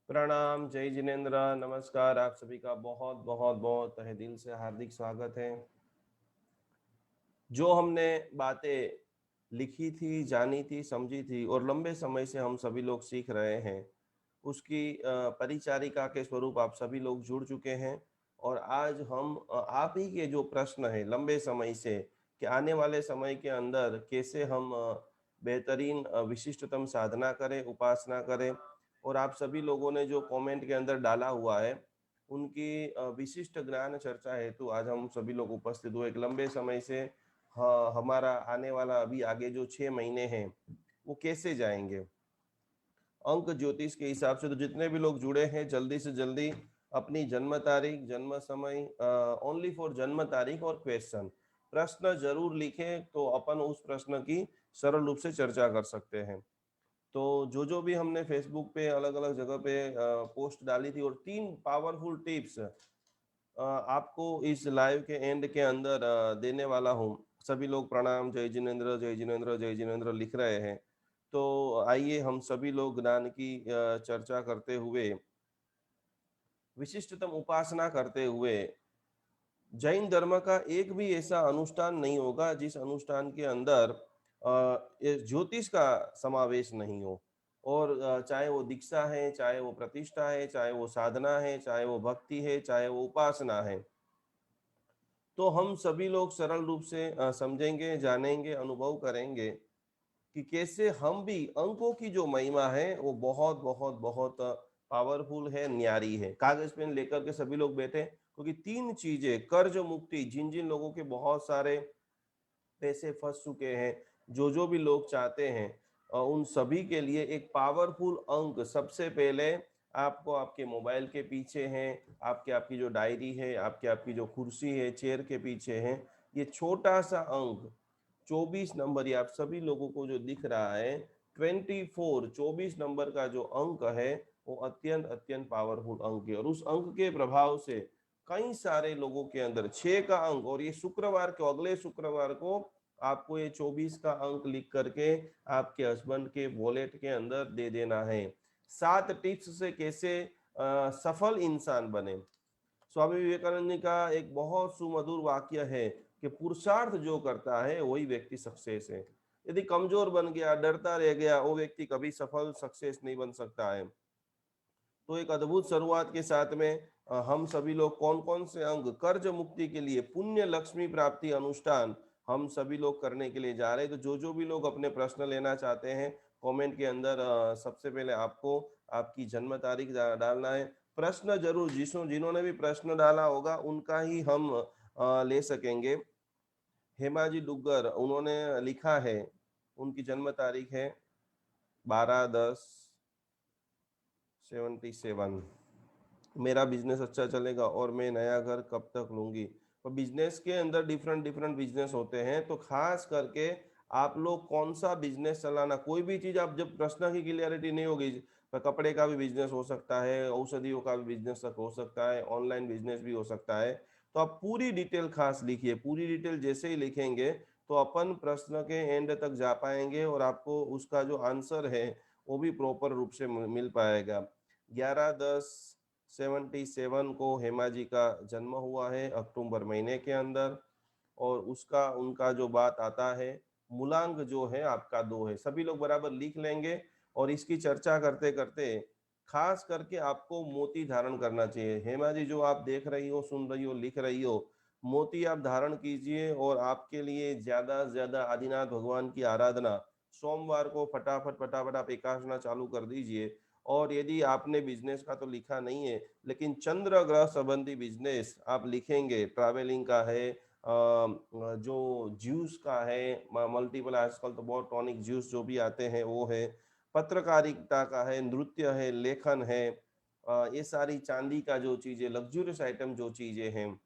प्रणाम, जय जिनेन्द्र, नमस्कार। आप सभी का बहुत बहुत बहुत तहे दिल से हार्दिक स्वागत है। जो हमने बातें लिखी थी, जानी थी, समझी थी और लंबे समय से हम सभी लोग सीख रहे हैं, उसकी परिचारिका के स्वरूप आप सभी लोग जुड़ चुके हैं। और आज हम आप ही के जो प्रश्न है लंबे समय से कि आने वाले समय के अंदर कैसे हम बेहतरीन विशिष्टतम साधना करें, उपासना करें। और आप सभी लोगों ने जो कमेंट के अंदर डाला हुआ है, उनकी विशिष्ट ज्ञान चर्चा हेतु आज हम सभी लोग उपस्थित हुए। एक लंबे समय से हाँ, हमारा आने वाला अभी आगे जो 6 महीने हैं वो कैसे जाएंगे अंक ज्योतिष के हिसाब से। तो जितने भी लोग जुड़े हैं जल्दी से जल्दी अपनी जन्म तारीख, जन्म समय, ओनली फॉर जन्म तारीख और क्वेश्चन, प्रश्न जरूर लिखें तो अपन उस प्रश्न की सरल रूप से चर्चा कर सकते हैं। तो जो भी हमने फेसबुक पे अलग अलग जगह पे पोस्ट डाली थी और 3 पावरफुल टिप्स आपको इस लाइव के एंड के अंदर देने वाला हूँ। सभी लोग प्रणाम, जय जिनेन्द्र, जय जिनेन्द्र, जय जिनेन्द्र लिख रहे हैं। तो आइए हम सभी लोग ज्ञान की चर्चा करते हुए, विशिष्टतम उपासना करते हुए, जैन धर्म का एक भी ऐसा अनुष्ठान नहीं होगा जिस अनुष्ठान के अंदर ये ज्योतिष का समावेश नहीं हो। और चाहे वो दीक्षा है, चाहे वो प्रतिष्ठा है, चाहे वो साधना है, चाहे वो भक्ति है, चाहे वो उपासना है, तो हम सभी लोग सरल रूप से समझेंगे, जानेंगे, अनुभव करेंगे कि कैसे हम भी अंकों की जो महिमा है वो बहुत बहुत बहुत पावरफुल है, न्यारी है। कागज पेन लेकर के सभी लोग बैठे, क्योंकि 3 चीजें, कर्ज मुक्ति, जिन जिन लोगों के बहुत सारे पैसे फंस चुके हैं, जो भी लोग चाहते हैं, उन सभी के लिए एक पावरफुल अंक सबसे पहले आपको आपके मोबाइल के पीछे है, आपके आपकी जो डायरी है, आपके आपकी जो कुर्सी है, चेयर के पीछे है। ये छोटा सा अंक 24 नंबर, ये आप सभी लोगों को जो दिख रहा है 24 नंबर का जो अंक है, वो अत्यंत अत्यंत पावरफुल अंक है। और उस अंक के प्रभाव से कई सारे लोगों के अंदर 6 का अंक, और ये शुक्रवार को, अगले शुक्रवार को आपको ये 24 का अंक लिख करके आपके हस्बैंड के वॉलेट के अंदर दे देना है। 7 टिप्स से कैसे सफल इंसान बने। स्वामी विवेकानंद जी का एक बहुत सुमधुर वाक्य है कि पुरुषार्थ जो करता है वही व्यक्ति सक्सेस है। यदि कमजोर बन गया, डरता रह गया, वो व्यक्ति कभी सफल सक्सेस नहीं बन सकता है। तो एक अद्भुत शुरुआत के साथ में हम सभी लोग कौन कौन से अंग कर्ज मुक्ति के लिए, पुण्य लक्ष्मी प्राप्ति अनुष्ठान हम सभी लोग करने के लिए जा रहे हैं। तो जो भी लोग अपने प्रश्न लेना चाहते हैं, कमेंट के अंदर सबसे पहले आपको आपकी जन्म तारीख डालना है। प्रश्न जरूर, जिन्होंने भी प्रश्न डाला होगा उनका ही हम ले सकेंगे। हेमा जी डुग्गर, उन्होंने लिखा है, उनकी जन्म तारीख है 12/10/77। मेरा बिजनेस अच्छा चलेगा और मैं नया घर कब तक लूंगी। तो बिजनेस के अंदर डिफरेंट डिफरेंट बिजनेस होते हैं, तो खास करके आप लोग कौन सा बिजनेस चलाना, कोई भी चीज आप जब प्रश्न की क्लियरिटी नहीं होगी, तो कपड़े का भी बिजनेस हो सकता है, औषधियों का भी बिजनेस हो सकता है, ऑनलाइन बिजनेस भी हो सकता है। तो आप पूरी डिटेल खास लिखिए। पूरी डिटेल जैसे ही लिखेंगे तो अपन प्रश्न के एंड तक जा पाएंगे और आपको उसका जो आंसर है वो भी प्रॉपर रूप से मिल पाएगा। 11/10/77 को हेमा जी का जन्म हुआ है, अक्टूबर महीने के अंदर। और उसका उनका जो बात आता है, मूलांक जो है आपका 2 है। सभी लोग बराबर लिख लेंगे। और इसकी चर्चा करते करते खास करके आपको मोती धारण करना चाहिए। हेमा जी, जो आप देख रही हो, सुन रही हो, लिख रही हो, मोती आप धारण कीजिए। और आपके लिए ज्यादा से ज्यादा आदिनाथ भगवान की आराधना, सोमवार को फटाफट फटाफट आप एकादशना चालू कर दीजिए। और यदि आपने बिजनेस का तो लिखा नहीं है, लेकिन चंद्र ग्रह संबंधी बिजनेस आप लिखेंगे, ट्रैवलिंग का है, जो ज्यूस का है, मल्टीपल आजकल तो बहुत टॉनिक ज्यूस जो भी आते हैं वो है, पत्रकारिता का है, नृत्य है, लेखन है, ये सारी चांदी का जो चीजें, लग्जूरियस आइटम जो चीजें हैं,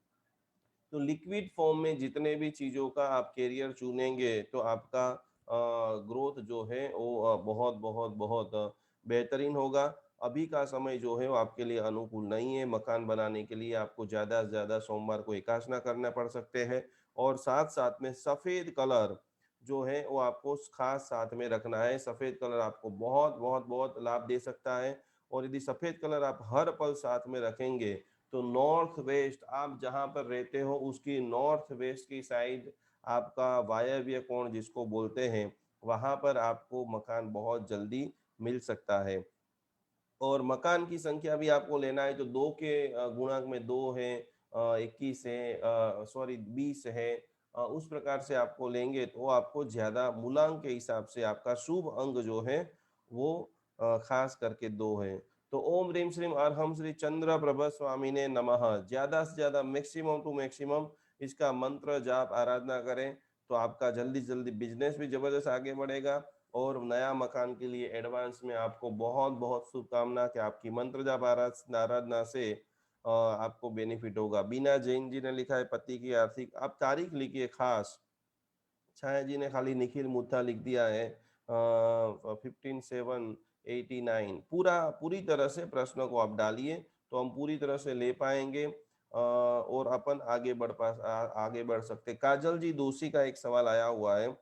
तो लिक्विड फॉर्म में जितने भी चीजों का आप कैरियर चुनेंगे तो आपका ग्रोथ जो है वो बहुत बहुत बहुत बेहतरीन होगा। अभी का समय जो है वो आपके लिए अनुकूल नहीं है। मकान बनाने के लिए आपको ज्यादा से ज्यादा सोमवार को एकादशना करना पड़ सकते हैं। और साथ साथ में सफेद कलर जो है वो आपको खास साथ में रखना है। सफेद कलर आपको बहुत बहुत बहुत लाभ दे सकता है। और यदि सफेद कलर आप हर पल साथ में रखेंगे तो नॉर्थ वेस्ट, आप जहां पर रहते हो उसकी नॉर्थ वेस्ट की साइड आपका वायव्य कोण जिसको बोलते हैं, वहां पर आपको मकान बहुत जल्दी मिल सकता है। और मकान की संख्या भी आपको लेना है तो दो के गुणक में दो है, 21 है, सॉरी 20 है, उस प्रकार से आपको लेंगे तो आपको ज्यादा मूलांक के हिसाब से आपका शुभ अंक जो है वो खास करके दो है। तो ओम ह्रीम श्रीम अर्हम श्री चंद्र प्रभ स्वामी ने नमः, ज्यादा से ज्यादा मैक्सिमम टू मैक्सिमम इसका मंत्र जाप आराधना करें तो आपका जल्दी जल्दी बिजनेस भी जबरदस्त आगे बढ़ेगा। और नया मकान के लिए एडवांस में आपको बहुत बहुत शुभकामना कि आपकी मंत्र जाप आराधना से आपको बेनिफिट होगा। बीना जैन जी ने लिखा है पति की आर्थिक, आप तारीख लिखिए खास। छाया जी ने खाली निखिल मुद्दा लिख दिया है 15/7/89। पूरी तरह से प्रश्न को आप डालिए तो हम पूरी तरह से ले पाएंगे और अपन आगे बढ़ सकते। काजल जी दोषी का एक सवाल आया हुआ है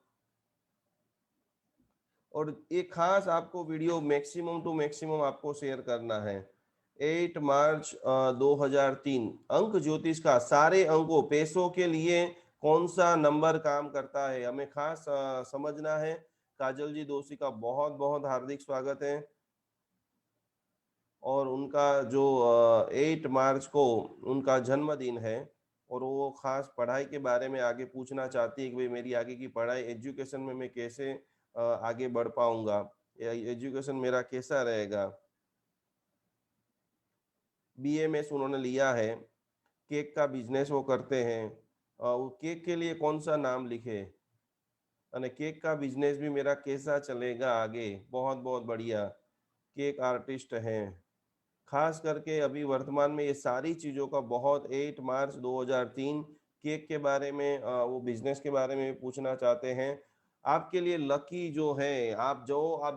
और एक खास आपको वीडियो मैक्सिमम टू मैक्सिमम आपको शेयर करना है। 8 मार्च 2003 अंक ज्योतिष का सारे अंकों पैसों के लिए कौन सा नंबर काम करता है, हमें खास समझना है। काजल जी दोषी का बहुत बहुत हार्दिक स्वागत है। और उनका जो 8 मार्च को उनका जन्मदिन है और वो खास पढ़ाई के बारे में आगे पूछना चाहती है कि भाई मेरी आगे की पढ़ाई एजुकेशन में मैं कैसे आगे बढ़ पाऊंगा, एजुकेशन मेरा कैसा रहेगा। बीएमएस उन्होंने लिया है, केक का बिजनेस वो करते हैं। वो केक के लिए कौन सा नाम लिखे, અને केक का बिजनेस भी मेरा कैसा चलेगा आगे, बहुत बहुत बढ़िया। केक आर्टिस्ट हैं खास करके अभी वर्तमान में, ये सारी चीज़ों का बहुत 8 मार्च 2003 केक के बारे में वो बिजनेस के बारे में पूछना चाहते हैं। आपके लिए लकी जो है, आप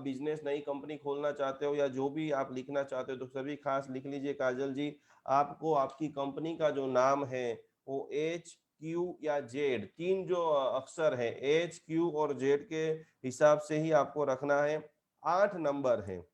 बिजनेस नई कंपनी खोलना चाहते हो या जो भी आप लिखना चाहते हो तो सभी खास लिख लीजिए काजल जी। आपको आपकी कंपनी का जो नाम है वो एच क्यू या जेड, तीन जो अक्षर है एच क्यू और जेड के हिसाब से ही आपको रखना है। 8 नंबर है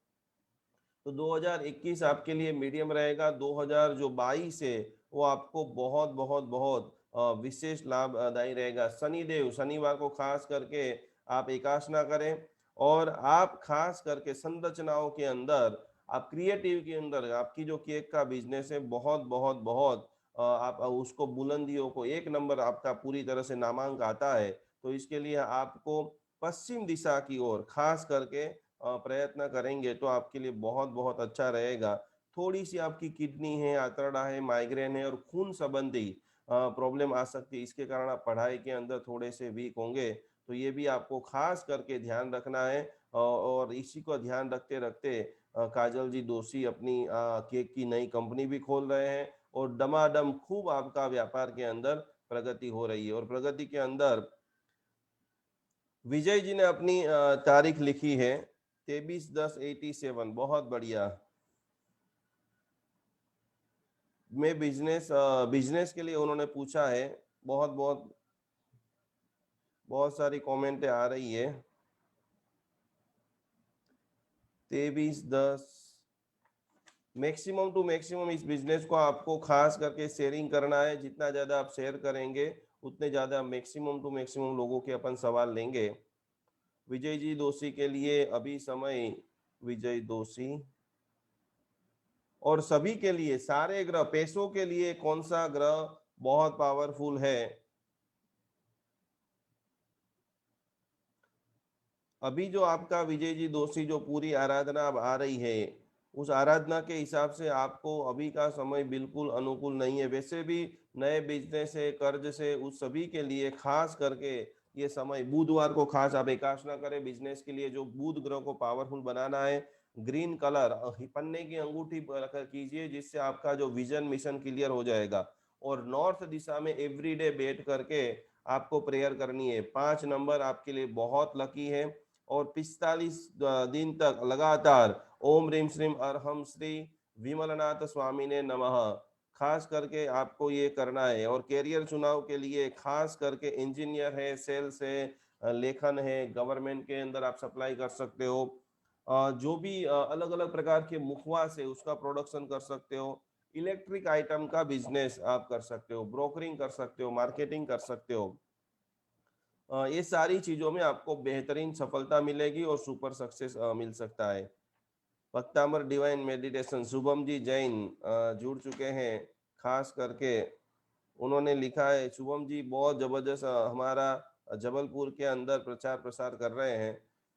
तो 2021 आपके लिए मीडियम रहेगा। 2000 जो 22 है वो आपको बहुत बहुत बहुत विशेष लाभदायी रहेगा। शनिदेव शनिवार को खास करके आप एकासना करें और आप खास करके संरचनाओं के अंदर, आप क्रिएटिव के अंदर आपकी जो केक का बिजनेस है बहुत बहुत बहुत आप उसको बुलंदियों को एक नंबर आपका पूरी तरह से नामांक आता है। तो इसके लिए आपको पश्चिम दिशा की ओर खास करके प्रयत्न करेंगे तो आपके लिए बहुत बहुत अच्छा रहेगा। थोड़ी सी आपकी किडनी है, आंतड़ा है, माइग्रेन है और खून संबंधी प्रॉब्लम आ सकती है, इसके कारण आप पढ़ाई के अंदर थोड़े से वीक होंगे तो ये भी आपको खास करके ध्यान रखना है। और इसी को ध्यान रखते रखते काजल जी दोषी अपनी केक की नई कंपनी भी खोल रहे हैं और डमाडम खूब आपका व्यापार के अंदर प्रगति हो रही है। और प्रगति के अंदर विजय जी ने अपनी तारीख लिखी है 23/10/87, बहुत बढ़िया। मैं बिजनेस के लिए उन्होंने पूछा है। बहुत बहुत बहुत सारी कमेंटें आ रही है। 23/10 मैक्सिमम टू मैक्सिमम इस बिजनेस को आपको खास करके शेयरिंग करना है। जितना ज्यादा आप शेयर करेंगे उतने ज्यादा मैक्सिमम टू मैक्सिमम लोगों के अपन सवाल लेंगे। विजय जी दोषी के लिए अभी समय, विजय दोषी और सभी के लिए, सारे ग्रह पैसों के लिए कौन सा ग्रह बहुत पावरफुल है। अभी जो आपका विजय जी दोषी जो पूरी आराधना अब आ रही है उस आराधना के हिसाब से आपको अभी का समय बिल्कुल अनुकूल नहीं है। वैसे भी नए बिजनेस से, कर्ज से, उस सभी के लिए खास करके ये समय बुधवार को खास आप एकाशना करें बिजनेस के लिए। जो बुध ग्रह को पावरफुल बनाना है, ग्रीन कलर पन्ने की अंगूठी कीजिए जिससे आपका जो विजन मिशन क्लियर हो जाएगा। और नॉर्थ दिशा में एवरीडे बैठ करके आपको प्रेयर करनी है। 5 नंबर आपके लिए बहुत लकी है और 45 दिन तक लगातार ओम रीम श्रीम अरहम श्री विमलनाथ स्वामी ने नमः खास करके आपको ये करना है। और कैरियर चुनाव के लिए खास करके इंजीनियर है, सेल्स है, लेखन है, गवर्नमेंट के अंदर आप सप्लाई कर सकते हो, जो भी अलग अलग प्रकार के मुखवास है उसका प्रोडक्शन कर सकते हो, इलेक्ट्रिक आइटम का बिजनेस आप कर सकते हो, ब्रोकरिंग कर सकते हो, मार्केटिंग कर सकते हो। ये सारी चीजों में आपको बेहतरीन सफलता मिलेगी और सुपर सक्सेस मिल सकता है। भक्तामर डिवाइन मेडिटेशन, शुभम जी जैन जुड़ चुके हैं। खास करके उन्होंने लिखा है, शुभम जी बहुत जबरदस्त हमारा जबलपुर के अंदर प्रचार प्रसार कर रहे हैं।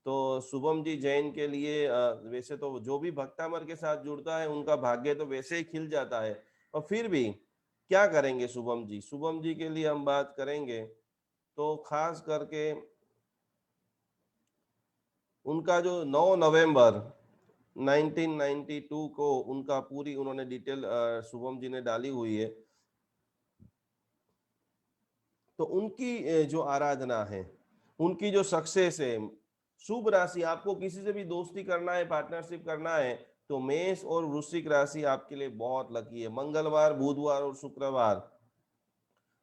तो शुभम जी जैन के लिए वैसे तो जो भी भक्तामर के साथ जुड़ता है उनका भाग्य तो वैसे ही खिल जाता है, और फिर भी क्या करेंगे शुभम जी, शुभम जी के लिए हम बात करेंगे तो खास करके उनका जो 9 नवंबर 1992 को उनका पूरी उन्होंने डिटेल शुभम जी ने डाली हुई है। तो उनकी जो आराधना है, उनकी जो सक्सेस है, शुभ राशि, आपको किसी से भी दोस्ती करना है, पार्टनरशिप करना है, तो मेष और वृश्चिक राशि आपके लिए बहुत लकी है। मंगलवार, बुधवार और शुक्रवार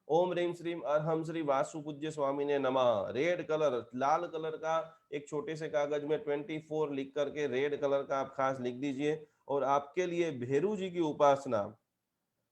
ओम ह्रीम श्रीम अरहम श्री वासु पूज्य स्वामी ने नमः, रेड कलर, लाल कलर का एक छोटे से कागज में 24 लिख करके रेड कलर का आप खास लिख दीजिए। और आपके लिए भैरू जी की उपासना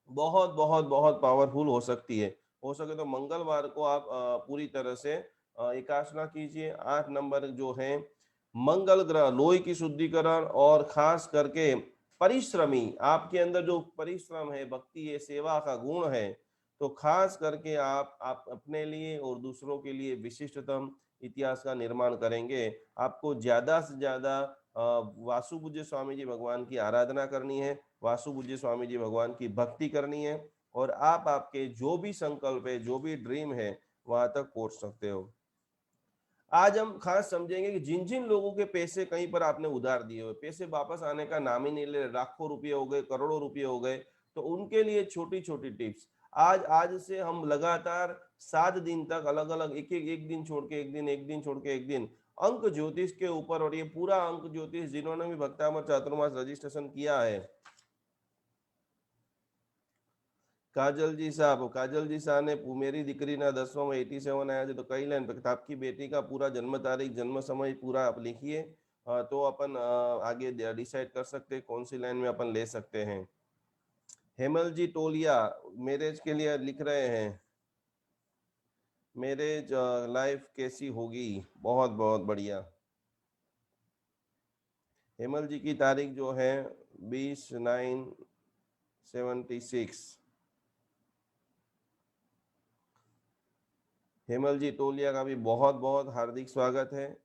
बहुत बहुत बहुत पावरफुल हो सकती है। हो सके तो मंगलवार को आप पूरी तरह से एकासना कीजिए। 8 नंबर जो है, मंगल ग्रह लोही की शुद्धिकरण और खास करके परिश्रमी, आपके अंदर जो परिश्रम है, भक्ति है, सेवा का गुण है, तो खास करके आप अपने लिए और दूसरों के लिए विशिष्टतम इतिहास का निर्माण करेंगे। आपको ज्यादा से ज्यादा वासु पूज्य स्वामी जी भगवान की आराधना करनी है, वासु पूज्य स्वामी जी भगवान की भक्ति करनी है, और आप आपके जो भी संकल्प है, जो भी ड्रीम है, वहां तक पहुंच सकते हो। आज हम खास समझेंगे कि जिन जिन लोगों के पैसे कहीं पर आपने उधार दिए हुए, पैसे वापस आने का नाम ही नहीं ले रहे, लाखों रुपए हो गए, करोड़ों रुपए हो गए, तो उनके लिए छोटी छोटी टिप्स। आज आज से हम लगातार 7 दिन तक अलग अलग एक दिन छोड़ के एक दिन, एक दिन छोड़ के एक दिन अंक ज्योतिष के ऊपर, और ये पूरा अंक ज्योतिष जिन्होंने भी भक्तामर चातुर्मास रजिस्ट्रेशन किया है, काजल जी साहब, काजल जी शाह ने मेरी દીકરીના 10માં 87 आया थे, तो कई लाइन पे आपकी बेटी का पूरा जन्म तारीख, जन्म समय पूरा आप लिखिए, तो अपन आगे डिसाइड कर सकते हैं कौन सी लाइन में अपन ले सकते हैं। हेमल जी टोलिया मैरिज के लिए लिख रहे हैं, मैरिज लाइफ कैसी होगी, बहुत बहुत बढ़िया। हेमल जी की तारीख जो है 20/9/76। हेमल जी टोलिया का भी बहुत बहुत हार्दिक स्वागत है।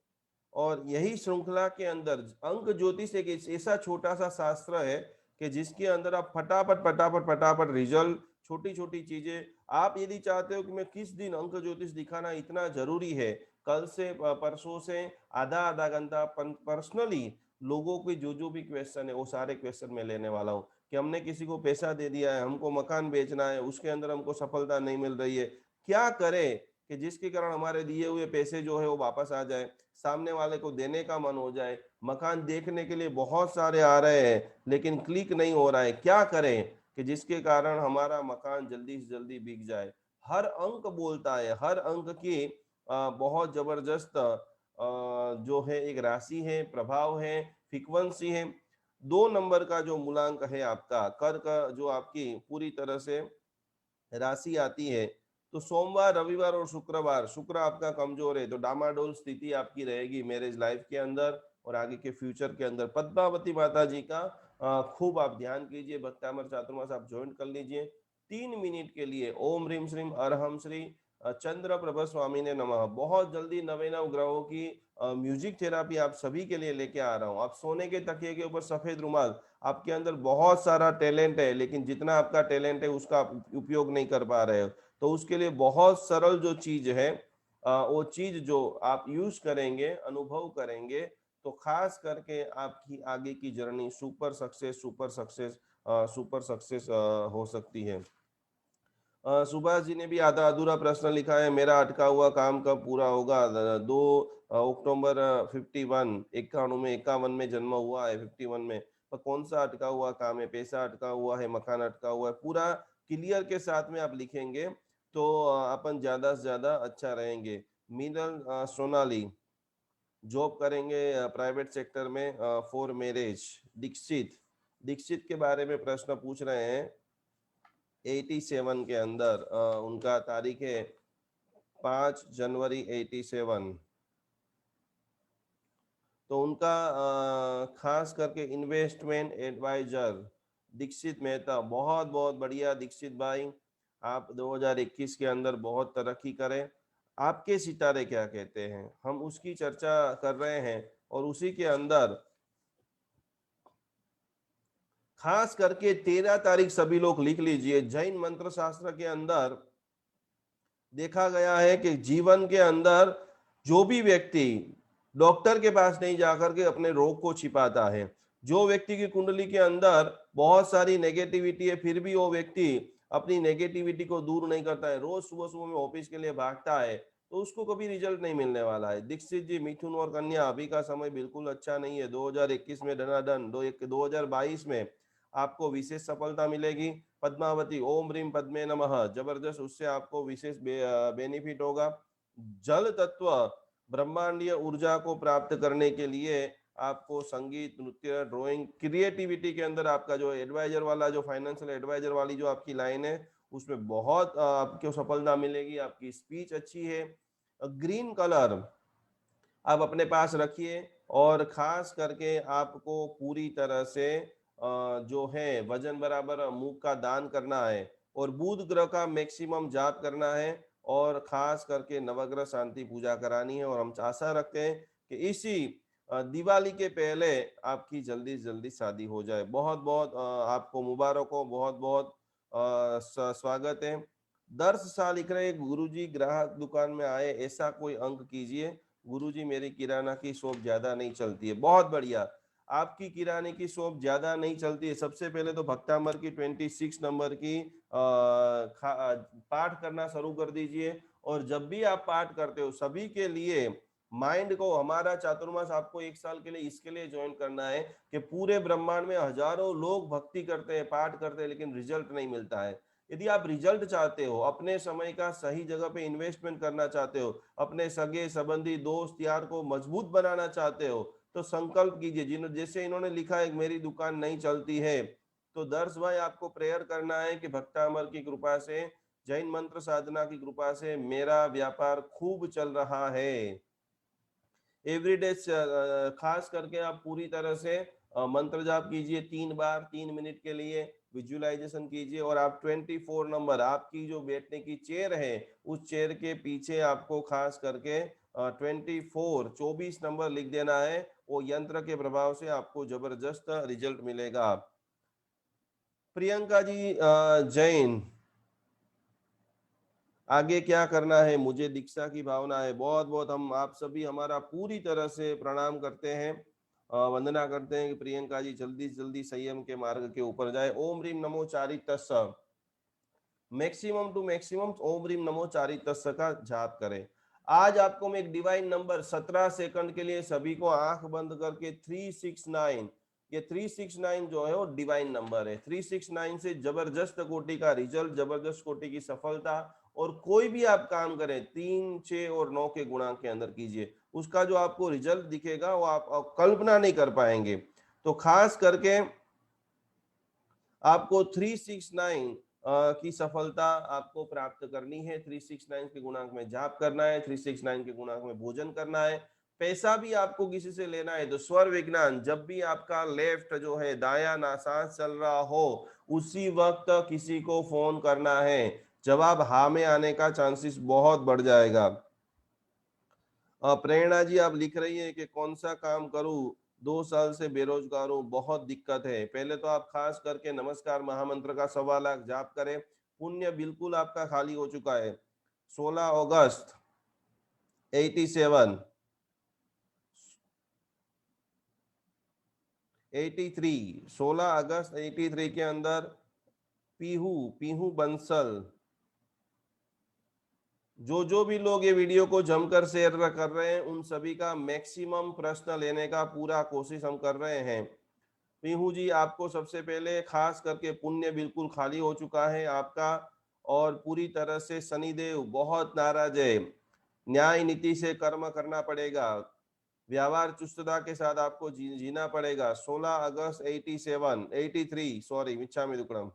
और यही श्रृंखला के अंदर अंक ज्योतिष एक ऐसा छोटा सा शास्त्र है कि जिसके अंदर आप फटाफट फटाफट फटाफट रिजल्ट, छोटी छोटी चीजें, आप यदि चाहते हो कि मैं किस दिन अंक ज्योतिष दिखाना इतना जरूरी है, कल से परसों से आधा आधा घंटा पर्सनली लोगों की जो भी क्वेश्चन है वो सारे क्वेश्चन मैं लेने वाला हूँ। कि हमने किसी को पैसा दे दिया है, हमको मकान बेचना है, उसके अंदर हमको सफलता नहीं मिल रही है, क्या करें कि जिसके कारण हमारे दिए हुए पैसे जो है वो वापस आ जाए, सामने वाले को देने का मन हो जाए, मकान देखने के लिए बहुत सारे आ रहे हैं लेकिन क्लिक नहीं हो रहा है, क्या करें कि जिसके कारण हमारा मकान जल्दी से जल्दी बिक जाए। हर अंक बोलता है, हर अंक की बहुत जबरदस्त जो है एक राशि है, प्रभाव है, फ्रीक्वेंसी है। 2 नंबर का जो मूलांक है आपका कर का, जो आपकी पूरी तरह से राशि आती है, तो सोमवार, रविवार और शुक्रवार, शुक्र आपका कमजोर है तो डामाडोल स्थिति आपकी रहेगी मैरिज लाइफ के अंदर और आगे के फ्यूचर के अंदर। पद्मावती माता जी का खूब आप ध्यान कीजिए, भक्तामर चातुर्मास आप ज्वाइन कर लीजिए। 3 मिनट के लिए ओम ह्रीम श्रीम अरहम श्री चंद्र प्रभ स्वामी ने नमः। बहुत जल्दी नवे नव ग्रहों की म्यूजिक थेरापी आप सभी के लिए लेके आ रहा हूँ। आप सोने के तकिए के ऊपर सफेद रुमाल, आपके अंदर बहुत सारा टैलेंट है लेकिन जितना आपका टैलेंट है उसका आप उपयोग नहीं कर पा रहे हो, तो उसके लिए बहुत सरल जो चीज है, वो चीज जो आप यूज करेंगे, अनुभव करेंगे, तो खास करके आपकी आगे की journey super success super success super success हो सकती है। सुभाष जी ने भी आधा अधूरा प्रश्न लिखा है, मेरा अटका हुआ काम कब पूरा होगा। 2 अक्टूबर 51 91 में, 51 में जन्म हुआ है, 51 में, पर कौन सा अटका हुआ काम है, पैसा अटका हुआ है, मकान अटका हुआ है, पूरा क्लियर के साथ में आप लिखेंगे तो अपन ज्यादा से ज्यादा अच्छा रहेंगे। मीनल सोनाली, जॉब करेंगे प्राइवेट सेक्टर में फॉर मैरिज। दीक्षित, दीक्षित के बारे में प्रश्न पूछ रहे हैं। 87 के अंदर उनका तारीख है 5 जनवरी 87। तो उनका खास करके इन्वेस्टमेंट एडवाइजर दीक्षित मेहता, बहुत बहुत बढ़िया दीक्षित भाई, आप 2021 के अंदर बहुत तरक्की करें। आपके सितारे क्या कहते हैं, हम उसकी चर्चा कर रहे हैं। और उसी के अंदर खास करके 13 तारीख सभी लोग लिख लीजिए। जैन मंत्र शास्त्र के अंदर देखा गया है कि जीवन के अंदर जो भी व्यक्ति डॉक्टर के पास नहीं जाकर के अपने रोग को छिपाता है, जो व्यक्ति की कुंडली के अंदर बहुत सारी नेगेटिविटी है फिर भी वो व्यक्ति अपनी नेगेटिविटी को दूर नहीं करता है, रोज सुबह सुबह में ऑफिस के लिए भागता है, तो उसको कभी रिजल्ट नहीं मिलने वाला है। दीक्षित जी, मिथुन और कन्या, अभी का समय बिल्कुल अच्छा नहीं है। 2021 में धनाधन, 2022 में आपको विशेष सफलता मिलेगी। पद्मावती, ओम ह्रीम पद्मे नमः, जबरदस्त, उससे आपको विशेष बेनिफिट होगा। जल तत्व ब्रह्मांडीय ऊर्जा को प्राप्त करने के लिए आपको संगीत, नृत्य, ड्राइंग, क्रिएटिविटी के अंदर आपका जो एडवाइजर वाला, जो फाइनेंशियल एडवाइजर वाली जो आपकी लाइन है, उसमें बहुत आपको सफलता मिलेगी। आपकी स्पीच अच्छी है। ग्रीन कलर आप अपने पास रखिए। और खास करके आपको पूरी तरह से जो है वजन बराबर मूंग का दान करना है और बुध ग्रह का मैक्सिमम जाप करना है और खास करके नवग्रह शांति पूजा करानी है। और हम आशा रखते हैं कि इसी दिवाली के पहले आपकी जल्दी से जल्दी शादी हो जाए। बहुत बहुत आपको मुबारक हो, बहुत बहुत स्वागत है। दर्श शाह लिख रहे हैं, गुरुजी ग्राहक दुकान में आए ऐसा कोई अंक कीजिए। गुरुजी मेरी किराना की शॉप ज्यादा नहीं चलती है। बहुत बढ़िया, आपकी किराने की शॉप ज्यादा नहीं चलती है। सबसे पहले तो भक्तामर की 26 नंबर की पाठ करना शुरू कर दीजिए। और जब भी आप पाठ करते हो, सभी के लिए माइंड को, हमारा चातुर्मास आपको 1 साल के लिए इसके लिए ज्वाइन करना है कि पूरे ब्रह्मांड में हजारों लोग भक्ति करते हैं, पाठ करते हैं, लेकिन रिजल्ट नहीं मिलता है। यदि आप रिजल्ट चाहते हो, अपने समय का सही जगह पे इन्वेस्टमेंट करना चाहते हो, अपने सगे संबंधी दोस्त यार को मजबूत बनाना चाहते हो, तो संकल्प कीजिए। जैसे इन्होंने लिखा है मेरी दुकान नहीं चलती है, तो दर्श भाई आपको प्रेयर करना है कि भक्तामर की कृपा से, जैन मंत्र साधना की कृपा से मेरा व्यापार खूब चल रहा है। एवरीडे खास करके आप पूरी तरह से मंत्र जाप कीजिए 3 बार, 3 मिनट के लिए विजुअलाइजेशन कीजिए। और आप 24 नंबर, आपकी जो बैठने की चेयर है, उस चेयर के पीछे आपको खास करके 24 नंबर लिख देना है। वो यंत्र के प्रभाव से आपको जबरदस्त रिजल्ट मिलेगा। प्रियंका जी जैन, आगे क्या करना है, मुझे दीक्षा की भावना है। बहुत बहुत हम आप सभी हमारा पूरी तरह से प्रणाम करते हैं, वंदना करते हैं कि प्रियंका जी जल्दी से जल्दी संयम के मार्ग के ऊपर जाए। ओम ह्रीम नमो चारितस्स, मैक्सिमम टू मैक्सिमम ओम ह्रीम नमो चारितस्स का जाप करें। आज आपको मैं एक डिवाइन नंबर 17 सेकंड के लिए सभी को आंख बंद करके 369, ये 369 जो है वो डिवाइन नंबर है। 369 से जबरदस्त कोटि का रिजल्ट, जबरदस्त कोटि की सफलता। और कोई भी आप काम करें 3, 6 और 9 के गुणांक के अंदर कीजिए, उसका जो आपको रिजल्ट दिखेगा वो आप कल्पना नहीं कर पाएंगे। तो खास करके आपको 369 की सफलता आपको प्राप्त करनी है। 369 के गुणांक में जाप करना है, 369 के गुणांक में भोजन करना है। पैसा भी आपको किसी से लेना है तो स्वर विज्ञान, जब भी आपका लेफ्ट जो है दाया नासाज चल रहा हो, उसी वक्त किसी को फोन करना है। जवाब हाँ में आने का चांसेस बहुत बढ़ जाएगा। प्रेरणा जी आप लिख रही है कि कौन सा काम करूं, 2 साल से बेरोजगार हूं, बहुत दिक्कत है। पहले तो आप खास करके नमस्कार महामंत्र का 1.25 लाख जाप करें, पुण्य बिल्कुल आपका खाली हो चुका है। 16 अगस्त 87, 83, 16 अगस्त 83 के अंदर पीहू पीहू बंसल, जो भी लोग ये वीडियो को जमकर शेयर कर रहे हैं, उन सभी का मैक्सिमम प्रश्न लेने का पूरा कोशिश हम कर रहे हैं। पीहू जी, आपको सबसे पहले खास करके पुण्य बिल्कुल खाली हो चुका है आपका, और पूरी तरह से शनिदेव बहुत नाराज है। न्याय नीति से कर्म करना पड़ेगा। व्यवहार चुस्तता के साथ आपको जीना पड़ेगा। 16 अगस्त 83 सॉरी मिच्छामि दुक्कड़म।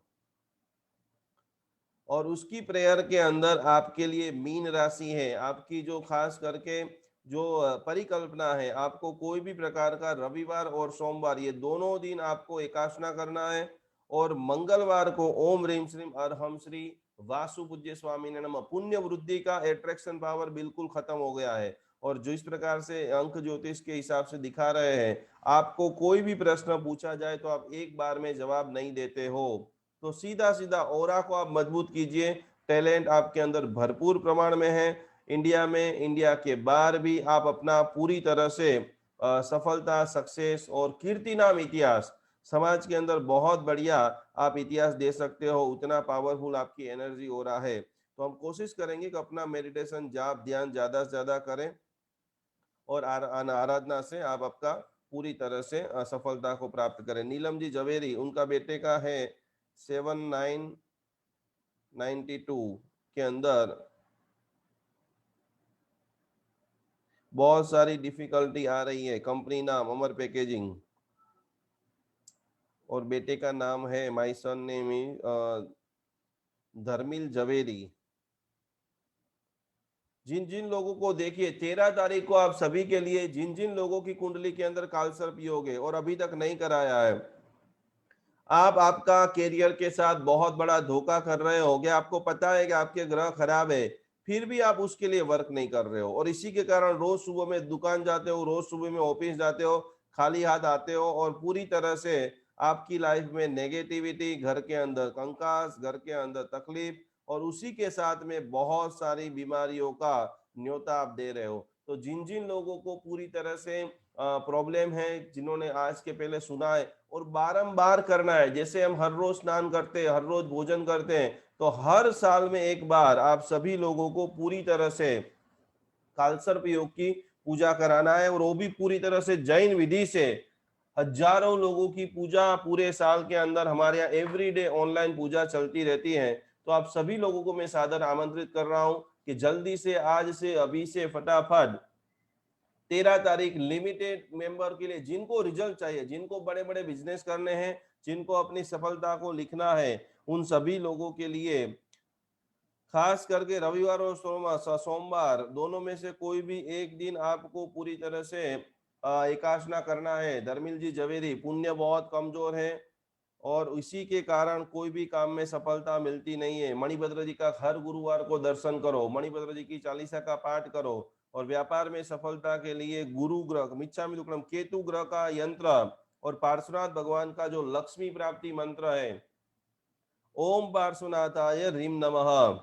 और उसकी प्रेयर के अंदर आपके लिए मीन राशि है, आपकी जो खास करके जो परिकल्पना है, आपको कोई भी प्रकार का रविवार और सोमवार ये दोनों दिन आपको एकाशना करना है। और मंगलवार को ओम ह्रीम श्रीम अरहम श्री वासु पूज्य स्वामी ने नमः पुण्य वृद्धि का एट्रैक्शन पावर बिल्कुल खत्म हो गया है। और जो इस प्रकार से अंक ज्योतिष के हिसाब से दिखा रहे हैं, आपको कोई भी प्रश्न पूछा जाए तो आप एक बार में जवाब नहीं देते हो। तो सीधा सीधा ऑरा को आप मजबूत कीजिए। टैलेंट आपके अंदर भरपूर प्रमाण में है। इंडिया में, इंडिया के बाहर भी आप अपना पूरी तरह से सफलता, सक्सेस और कीर्ति नाम इतिहास समाज के अंदर बहुत बढ़िया आप इतिहास दे सकते हो। उतना पावरफुल आपकी एनर्जी हो रहा है। तो हम कोशिश करेंगे कि अपना मेडिटेशन, जाप, ध्यान ज्यादा से ज्यादा करें और आराधना से आप आपका पूरी तरह से सफलता को प्राप्त करें। नीलम जी जवेरी, उनका बेटे का है 7992 के अंदर बहुत सारी डिफिकल्टी आ रही है। कंपनी नाम अमर पैकेजिंग और बेटे का नाम है, माय सन नेम धर्मिल जवेरी। जिन जिन लोगों को देखिए 13 तारीख को आप सभी के लिए, जिन जिन लोगों की कुंडली के अंदर कालसर्प योग है और अभी तक नहीं कराया है, आप आपका कैरियर के साथ बहुत बड़ा धोखा कर रहे होगे। आपको पता है कि आपके ग्रह खराब है, फिर भी आप उसके लिए वर्क नहीं कर रहे हो और इसी के कारण रोज सुबह में दुकान जाते हो, रोज सुबह में ऑफिस जाते हो, खाली हाथ आते हो और पूरी तरह से आपकी लाइफ में नेगेटिविटी, घर के अंदर कंकास, घर के अंदर तकलीफ और उसी के साथ में बहुत सारी बीमारियों का न्योता आप दे रहे हो। तो जिन जिन लोगों को पूरी तरह से प्रॉब्लम है, जिन्होंने आज के पहले सुना है और बारंबार करना है, जैसे हम हर रोज स्नान करते हैं, हर रोज भोजन करते हैं, तो हर साल में एक बार आप सभी लोगों को पूरी तरह से कालसर्प योग की पूजा कराना है और वो भी पूरी तरह से जैन विधि से। हजारों लोगों की पूजा पूरे साल के अंदर हमारे यहाँ एवरीडे ऑनलाइन पूजा चलती रहती है। तो आप सभी लोगों को मैं सादर आमंत्रित कर रहा हूं कि जल्दी से, आज से, अभी से फटाफट 13 तारीख लिमिटेड मेंबर के लिए, जिनको रिजल्ट चाहिए, जिनको बड़े बड़े बिजनेस करने हैं, जिनको अपनी सफलता को लिखना है, उन सभी लोगों के लिए खास करके रविवार और सोमवार दोनों में से कोई भी एक दिन आपको पूरी तरह से एकाशना करना है। धर्मिल जी जवेरी, पुण्य बहुत कमजोर है और इसी के कारण कोई भी काम में सफलता मिलती नहीं है। मणिभद्र जी का हर गुरुवार को दर्शन करो, मणिभद्र जी की चालीसा का पाठ करो और व्यापार में सफलता के लिए गुरु ग्रह मिच्छामि दुक्कडम केतु ग्रह का यंत्र और पार्श्वनाथ भगवान का जो लक्ष्मी प्राप्ति मंत्र है, ओम पार्श्वनाथाय ह्रीम नमः।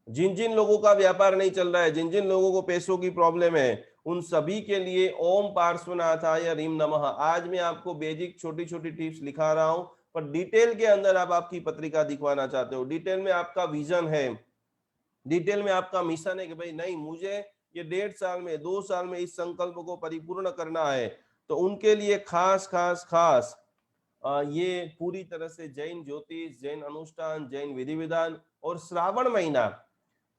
जिन जिन लोगों का व्यापार नहीं चल रहा है, जिन जिन लोगों को पैसों की प्रॉब्लम है, उन सभी के लिए ओम पार्श्वनाथाय ह्रीम नमः। आज मैं आपको बेसिक छोटी छोटी टिप्स लिखा रहा हूं, पर डिटेल के अंदर आप आपकी पत्रिका दिखवाना चाहते हो, डिटेल में आपका विजन है, डिटेल में आपका मिशन है कि भाई नहीं, मुझे ये 1.5 साल में, 2 साल में इस संकल्प को परिपूर्ण करना है, तो उनके लिए खास खास खास ये पूरी तरह से जैन ज्योतिष, जैन अनुष्ठान, जैन विधि विधान और श्रावण महीना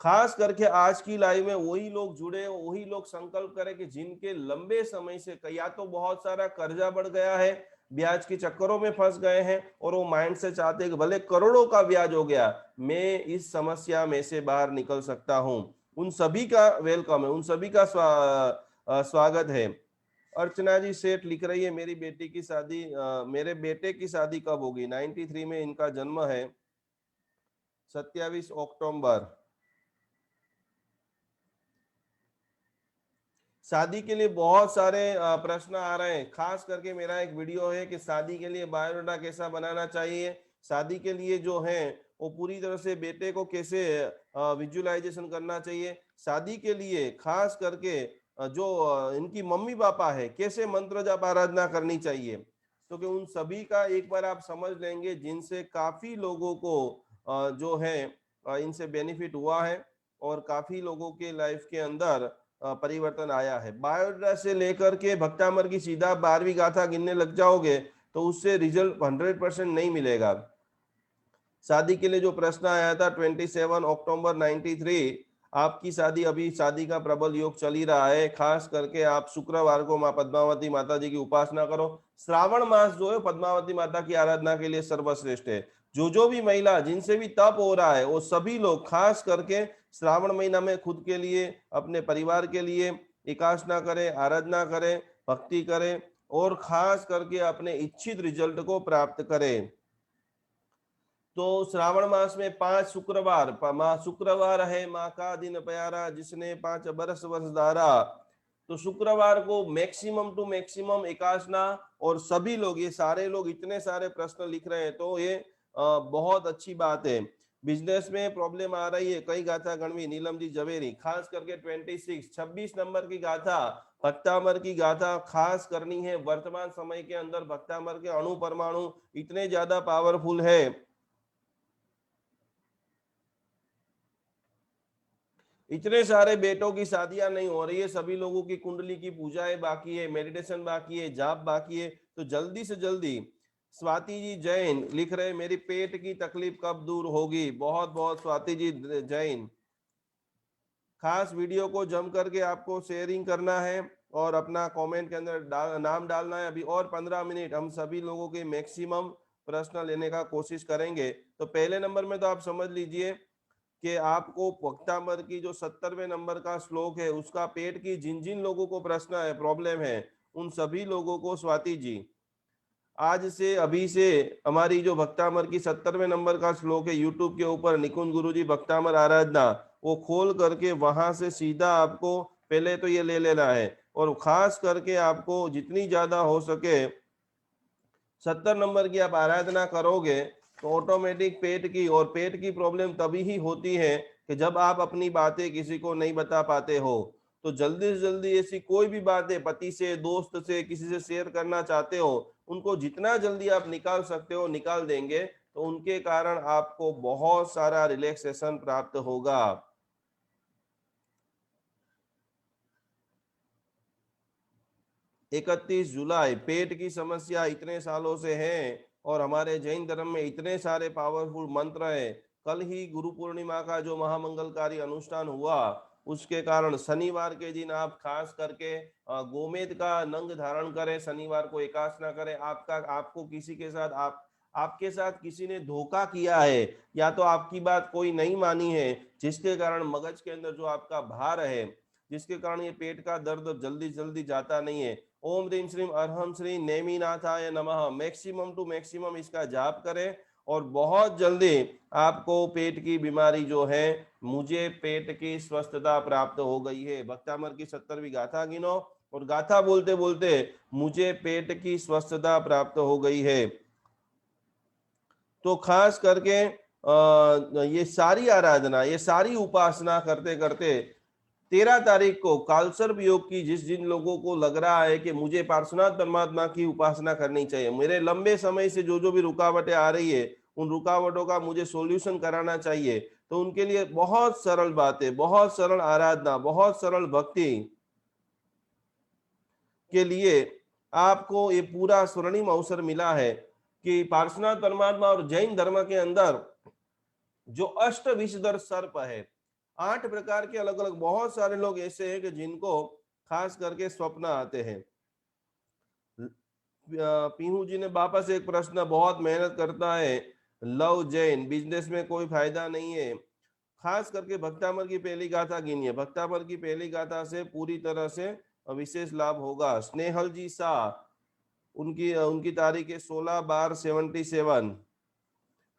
खास करके आज की लाइव में वही लोग जुड़े, वही लोग संकल्प करें कि जिनके लंबे समय से या तो बहुत सारा कर्जा बढ़ गया है, ब्याज के चक्करों में फंस गए हैं और वो माइंड से चाहते हैं कि भले करोड़ों का ब्याज हो गया, मैं इस समस्या में से बाहर निकल सकता हूं। उन सभी का वेलकम है, उन सभी का स्वागत है। अर्चना जी सेठ लिख रही है, मेरी बेटी की शादी, मेरे बेटे की शादी कब होगी? 93 में इनका जन्म है, 27 अक्टूबर। शादी के लिए बहुत सारे प्रश्न आ रहे हैं। खास करके मेरा एक वीडियो है कि शादी के लिए बायोडाटा कैसा बनाना चाहिए, शादी के लिए जो है वो पूरी तरह से बेटे को कैसे विजुअलाइजेशन करना चाहिए, शादी के लिए खास करके जो इनकी मम्मी पापा है कैसे मंत्र जाप आराधना करनी चाहिए। तो कि उन सभी का एक बार आप समझ लेंगे, जिनसे काफी लोगों को जो है इनसे बेनिफिट हुआ है और काफी लोगों के लाइफ के अंदर परिवर्तन आया है। बायोडाटा से लेकर के भक्तामर की सीधा 12वीं गाथा गिनने लग जाओगे तो उससे रिजल्ट 100% नहीं मिलेगा। शादी के लिए जो प्रश्न आया था 27 अक्टूबर 93, आपकी शादी, अभी शादी का प्रबल योग चल ही रहा है, खास करके आप शुक्रवार को माँ पद्मावती माता जी की उपासना करो। श्रावण मास जो है पद्मावती माता की आराधना के लिए सर्वश्रेष्ठ है। जो भी महिला जिनसे भी तप हो रहा है वो सभी लोग खास करके श्रावण महीना में खुद के लिए, अपने परिवार के लिए उपासना करें, आराधना करें, भक्ति करें और खास करके अपने इच्छित रिजल्ट को प्राप्त करें। तो श्रावण मास में 5 शुक्रवार, माँ शुक्रवार है माँ का दिन प्यारा, जिसने 5 बरस वर्ष धारा। तो शुक्रवार को मैक्सिमम टू मैक्सिमम एकासना, और सभी लोग, ये सारे लोग इतने सारे प्रश्न लिख रहे हैं तो ये बहुत अच्छी बात है। बिजनेस में प्रॉब्लम आ रही है, कई गाथा गणवी, नीलम जी जवेरी, खास करके 26 नंबर की गाथा, भक्तामर की गाथा खास करनी है। वर्तमान समय के अंदर भक्तामर के अणु परमाणु इतने ज्यादा पावरफुल है, इतने सारे बेटों की शादियां नहीं हो रही है, सभी लोगों की कुंडली की पूजाएं बाकी है, मेडिटेशन बाकी है, जाप बाकी है। तो जल्दी से जल्दी, स्वाति जी जैन लिख रहे हैं मेरी पेट की तकलीफ कब दूर होगी। बहुत बहुत स्वाति जी जैन, खास वीडियो को जम करके आपको शेयरिंग करना है और अपना कमेंट के अंदर नाम डालना है। अभी और 15 मिनट हम सभी लोगों के मैक्सिमम प्रश्न लेने का कोशिश करेंगे। तो पहले नंबर में तो आप समझ लीजिए कि आपको वक्तामर की जो 70वें नंबर का श्लोक है उसका पेट की जिन जिन लोगों को प्रश्न है, प्रॉब्लम है, उन सभी लोगों को स्वाति जी आज से, अभी से हमारी जो भक्तामर की 70वें नंबर का श्लोक है यूट्यूब के ऊपर, निकुंज गुरुजी भक्तामर आराधना, वो खोल करके वहां से सीधा आपको पहले तो ये ले लेना है। और खास करके आपको जितनी ज्यादा हो सके 70 नंबर की आप आराधना करोगे तो ऑटोमेटिक पेट की, और पेट की प्रॉब्लम तभी ही होती है कि जब आप अपनी बातें किसी को नहीं बता पाते हो। तो जल्दी से जल्दी ऐसी कोई भी बातें पति से, दोस्त से, किसी से शेयर करना चाहते हो, उनको जितना जल्दी आप निकाल सकते हो निकाल देंगे, तो उनके कारण आपको बहुत सारा रिलैक्सेशन प्राप्त होगा। 31 जुलाई, पेट की समस्या इतने सालों से है और हमारे जैन धर्म में इतने सारे पावरफुल मंत्र है। कल ही गुरु पूर्णिमा का जो महामंगलकारी अनुष्ठान हुआ, उसके कारण शनिवार के दिन आप खास करके गोमेद का नंग धारण करें, शनिवार को एकासना करें। आपको किसी के साथ, आपके साथ किसी ने धोखा किया है या तो आपकी बात कोई नहीं मानी है, जिसके कारण मगज के अंदर जो आपका भार है, जिसके कारण ये पेट का दर्द जल्दी जल्दी जाता नहीं है। ओम ह्रीम श्रीम अरहम श्री नेमिनाथाय नमः, मैक्सिमम टू मैक्सिमम इसका जाप करें और बहुत जल्दी आपको पेट की बीमारी जो है, मुझे पेट की स्वस्थता प्राप्त हो गई है, भक्तामर की 70वीं गाथा गिनो और गाथा बोलते बोलते मुझे पेट की स्वस्थता प्राप्त हो गई है। तो खास करके ये सारी आराधना, ये सारी उपासना करते करते 13 तारीख को कालसर्प योग की, जिन लोगों को लग रहा है कि मुझे पार्श्वनाथ परमात्मा की उपासना करनी चाहिए, मेरे लंबे समय से जो भी रुकावटें आ रही है उन रुकावटों का मुझे सॉल्यूशन कराना चाहिए, तो उनके लिए बहुत सरल बातें, बहुत सरल आराधना, बहुत सरल भक्ति के लिए आपको ये पूरा स्वर्णिम अवसर मिला है कि पार्श्वनाथ परमात्मा और जैन धर्म के अंदर जो अष्ट विषधर सर्प है, 8 प्रकार के अलग अलग, बहुत सारे लोग ऐसे हैं कि जिनको खास करके स्वप्न आते हैं। पीहू जी ने वापस एक प्रश्न, बहुत मेहनत करता है, लव जैन, बिजनेस में कोई फायदा नहीं है, खास करके भक्तामर की पहली गाथा गिनिए, भक्तामर की पहली गाथा से पूरी तरह से विशेष लाभ होगा। स्नेहल जी शाह, उनकी उनकी तारीख है 16/12/77,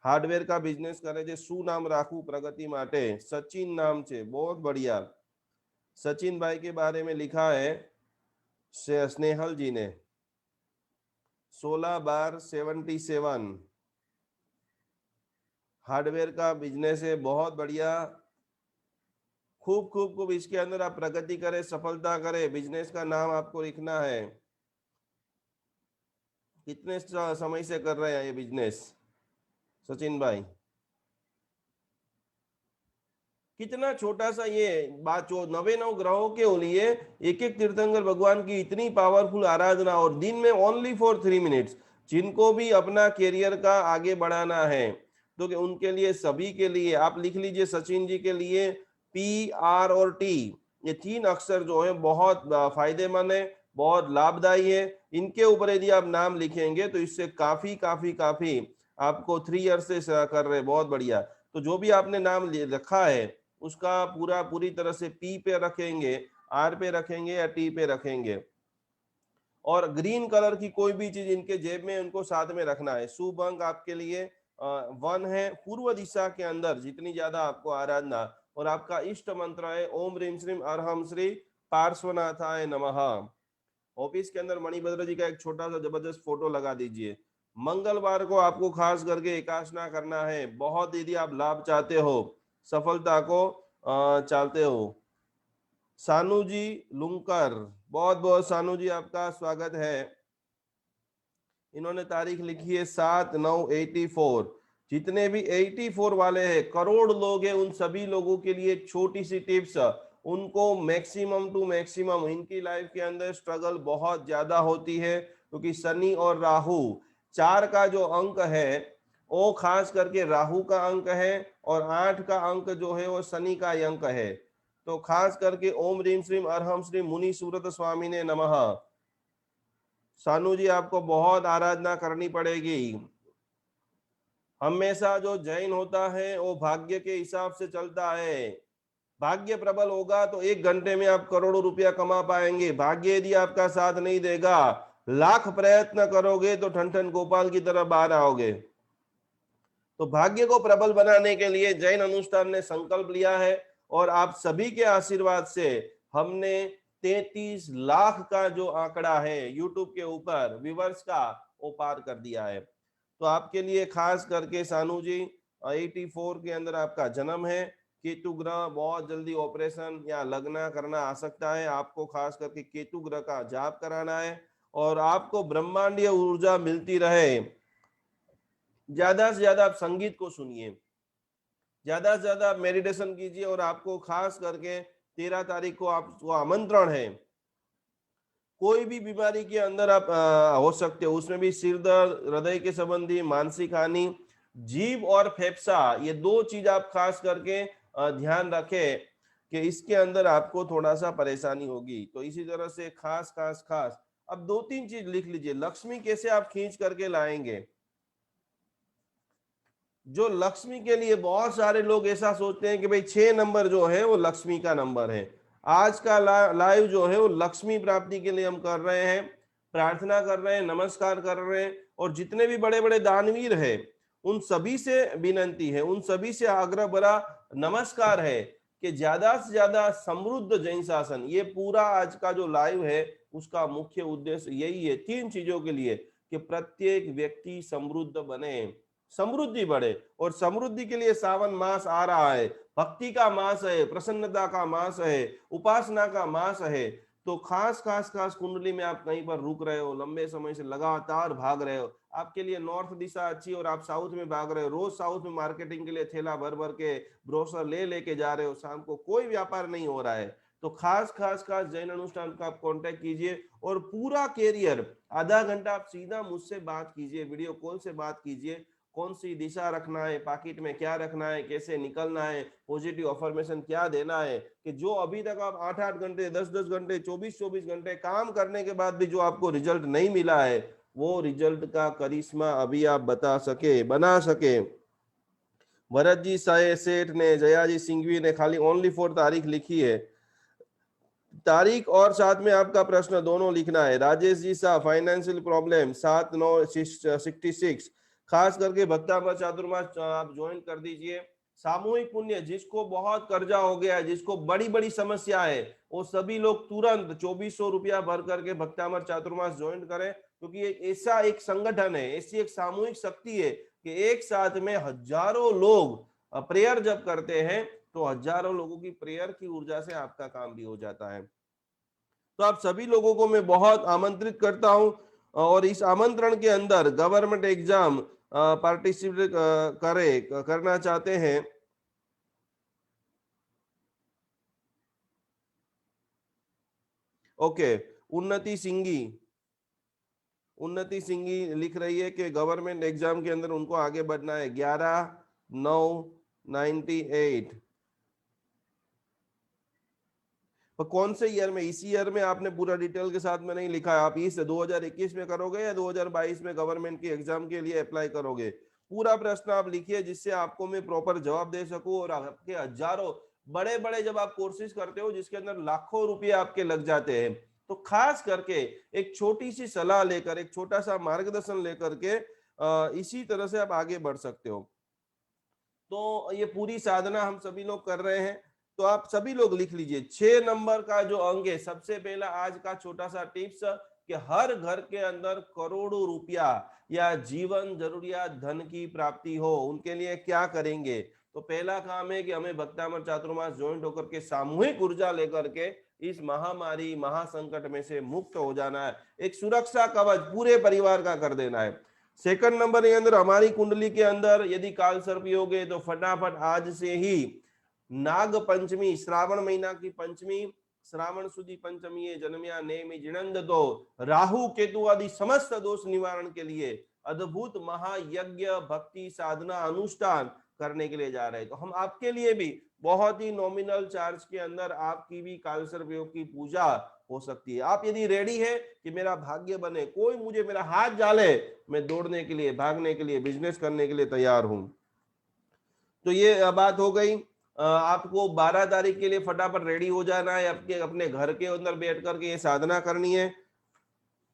हार्डवेर का बिजनेस करे છે, શું નામ રાખવું प्रगति માટે? सचिन नाम છે, बहुत बढ़िया। सचिन भाई के बारे में लिखा है स्नेहल जी ने 16/12/77, हार्डवेयर का बिजनेस है, बहुत बढ़िया। खूब खूब खूब इसके अंदर आप प्रगति करें, सफलता करें। बिजनेस का नाम आपको लिखना है, कितने समय से कर रहे हैं ये बिजनेस सचिन भाई? कितना छोटा सा ये बात, जो 99 ग्रहों के लिए एक एक तीर्थंकर भगवान की इतनी पावरफुल आराधना, और दिन में ओनली फॉर 3 मिनट्स। जिनको भी अपना कैरियर का आगे बढ़ाना है तो कि उनके लिए, सभी के लिए आप लिख लीजिए, सचिन जी के लिए पी, आर और टी, ये 3 अक्षर जो है बहुत फायदेमंद है, बहुत लाभदायी है। इनके ऊपर यदि आप नाम लिखेंगे तो इससे काफी काफी काफी आपको 3 ईयर से कर रहे, बहुत बढ़िया। तो जो भी आपने नाम रखा है उसका पूरी तरह से पी पे रखेंगे, आर पे रखेंगे या टी पे रखेंगे। और ग्रीन कलर की कोई भी चीज इनके जेब में उनको साथ में रखना है। शुभ अंक आपके लिए 1 है। पूर्व दिशा के अंदर जितनी ज्यादा आपको आराधना, और आपका इष्ट मंत्र है ओम ह्रीम श्रीम अरहम श्री पार्श्वनाथाय नमः। ऑफिस के अंदर मणिभद्र जी का एक छोटा सा जबरदस्त फोटो लगा दीजिए। मंगलवार को आपको खास करके एकादशना करना है। बहुत यदि आप लाभ चाहते हो, सफलता को चाहते हो। सानू जी लुंकर, बहुत बहुत सानू जी आपका स्वागत है। इन्होंने तारीख लिखी है 7/9/84। जितने भी 84 वाले हैं, करोड़ लोग हैं, उन सभी लोगों के लिए एक छोटी सी टिप्स, उनको मैक्सिमम टू मैक्सिमम इनकी लाइफ के अंदर स्ट्रगल बहुत ज्यादा होती है, क्योंकि शनि और राहु, 4 का जो अंक है वो खास करके राहु का अंक है, और 8 का अंक जो है वो शनि का अंक है। तो खास करके ओम ह्रीम श्रीम अरहम श्री मुनि सूरत स्वामी ने नमः। सानू जी आपको बहुत आराधना करनी पड़ेगी। हमेशा जो जैन होता है वो भाग्य के हिसाब से चलता है। भाग्य प्रबल होगा तो 1 घंटे में आप करोड़ों रुपया कमा पाएंगे। भाग्य यदि आपका साथ नहीं देगा, लाख प्रयत्न करोगे तो ठन ठन गोपाल की तरह बाहर आओगे। तो भाग्य को प्रबल बनाने के लिए जैन अनुष्ठान ने संकल्प लिया है, और आप सभी के आशीर्वाद से हमने 33 लाख का जो आंकड़ा है यूट्यूब के ऊपर व्यूवर्स का, वो पार कर दिया है। तो आपके लिए खास करके सानू जी 84 के अंदर आपका जन्म है। केतु ग्रह बहुत जल्दी ऑपरेशन या लग्न करना आ सकता है। आपको खास करके केतु ग्रह का जाप कराना है, और आपको ब्रह्मांडीय ऊर्जा मिलती रहे। ज्यादा से ज्यादा आप संगीत को सुनिए, ज्यादा से ज्यादा मेडिटेशन कीजिए, और आपको खास करके 13 तारीख को आपको आमंत्रण है। कोई भी बीमारी के अंदर आप हो सकते हो, उसमें भी सिर दर्द, हृदय के संबंधी, मानसिक हानि, जीभ और फेफसा, ये 2 चीज आप खास करके ध्यान रखें कि इसके अंदर आपको थोड़ा सा परेशानी होगी। तो इसी तरह से खास खास खास अब 2-3 चीज लिख लीजिए। लक्ष्मी कैसे आप खींच करके लाएंगे। जो लक्ष्मी के लिए बहुत सारे लोग ऐसा सोचते हैं कि भाई 6 नंबर जो है वो लक्ष्मी का नंबर है। आज का लाइव जो है वो लक्ष्मी प्राप्ति के लिए हम कर रहे हैं, प्रार्थना कर रहे हैं, नमस्कार कर रहे हैं। और जितने भी बड़े बड़े दानवीर हैं उन सभी से विनंती है, उन सभी से आग्रह भरा नमस्कार है कि ज्यादा से ज्यादा समृद्ध जैन शासन, ये पूरा आज का जो लाइव है उसका मुख्य उद्देश्य यही है, 3 चीजों के लिए, कि प्रत्येक व्यक्ति समृद्ध बने, समृद्धि बढ़े। और समृद्धि के लिए सावन मास आ रहा है, भक्ति का मास है, प्रसन्नता का मास है, उपासना का मास है। तो खास खास खास कुंडली में आप कहीं पर रुक रहे हो, लंबे समय से लगातार भाग रहे हो, आपके लिए नॉर्थ दिशा अच्छी और आप साउथ में भाग रहे हो, रोज साउथ में मार्केटिंग के लिए थैला भर भर के ब्रोशर ले लेके जा रहे हो, शाम को कोई व्यापार नहीं हो रहा है, तो खास खास खास जैन अनुष्ठान का आप कांटेक्ट कीजिए, और पूरा कैरियर आधा घंटा आप सीधा मुझसे बात कीजिए, वीडियो कॉल से बात कीजिए। कौन सी दिशा रखना है, पाकिट में क्या रखना है, कैसे निकलना है, पॉजिटिव अफर्मेशन क्या देना है, कि जो अभी तक आप 8-8 घंटे, 10-10 घंटे, 24-24 घंटे काम करने के बाद भी जो आपको रिजल्ट नहीं मिला है, वो रिजल्ट का करिश्मा अभी आप बना सके। भरत जी साय सेठ ने, जया जी सिंघवी ने खाली ओनली फॉर तारीख लिखी है। तारीख और साथ में आपका प्रश्न दोनों लिखना है। राजेश जी शाह, फाइनेंशियल प्रॉब्लम 7/9/66, खास करके भक्तामृत चातुर्मास आप ज्वाइन कर दीजिए। सामूहिक पुण्य, जिसको बहुत कर्जा हो गया है, जिसको बड़ी बड़ी समस्या है, वो सभी लोग तुरंत 2400 रुपया भर करके भक्तामृत चातुर्मास ज्वाइन करें, क्योंकि ये ऐसा एक संगठन है, ऐसी एक सामूहिक शक्ति है कि एक साथ में हजारों लोग प्रेयर जब करते हैं तो हजारों लोगों की प्रेयर की ऊर्जा से आपका काम भी हो जाता है। तो आप सभी लोगों को मैं बहुत आमंत्रित करता हूं, और इस आमंत्रण के अंदर गवर्नमेंट एग्जाम पार्टिसिपेट करना चाहते हैं। ओके, उन्नति सिंगी, उन्नति सिंगी लिख रही है कि गवर्नमेंट एग्जाम के अंदर उनको आगे बढ़ना है। 11/9/98, पर कौन से ईयर में? इसी ईयर में आपने पूरा डिटेल के साथ में नहीं लिखा है। आप इस 2021 में करोगे या 2022 में गवर्नमेंट की एग्जाम के लिए अप्लाई करोगे? पूरा प्रश्न आप लिखिए, जिससे आपको मैं प्रॉपर जवाब दे सकूं। और आपके हजारों बड़े बड़े जब आप कोर्सेज करते हो जिसके अंदर लाखों रुपए आपके लग जाते हैं, तो खास करके एक छोटी सी सलाह लेकर, एक छोटा सा मार्गदर्शन लेकर के इसी तरह से आप आगे बढ़ सकते हो। तो ये पूरी साधना हम सभी लोग कर रहे हैं। तो आप सभी लोग लिख लीजिए 6 नंबर का जो अंक है, सबसे पहला आज का छोटा सा टिप्स कि हर घर के अंदर करोड़ों रुपया या जीवन जरूरियात धन की प्राप्ति हो, उनके लिए क्या करेंगे? तो पहला काम है कि हमें भक्तामर चातुर्मास ज्वाइंट होकर के सामूहिक ऊर्जा लेकर के इस महामारी महासंकट में से मुक्त हो जाना है। एक सुरक्षा कवच पूरे परिवार का कर देना है। सेकंड नंबर के अंदर हमारी कुंडली के अंदर यदि काल सर्प योग है तो फटाफट आज से ही नाग पंचमी, श्रावण महीना की पंचमी, श्रावण सुदी पंचमी है जन्मया नेमि जिणंद, तो राहु केतु आदि समस्त दोष निवारण के लिए अद्भुत महायज्ञ भक्ति साधना अनुष्ठान करने के लिए जा रहे हैं। तो हम आपके लिए भी बहुत ही नॉमिनल चार्ज के अंदर आपकी भी काल सर्प योग की पूजा हो सकती है। आप यदि रेडी है कि मेरा भाग्य बने, कोई मुझे मेरा हाथ डाले, मैं दौड़ने के लिए, भागने के लिए, बिजनेस करने के लिए तैयार हूं। तो ये बात हो गई। आपको 12 तारीख के लिए फटाफट रेडी हो जाना है, आपके अपने घर के अंदर बैठ करके ये साधना करनी है।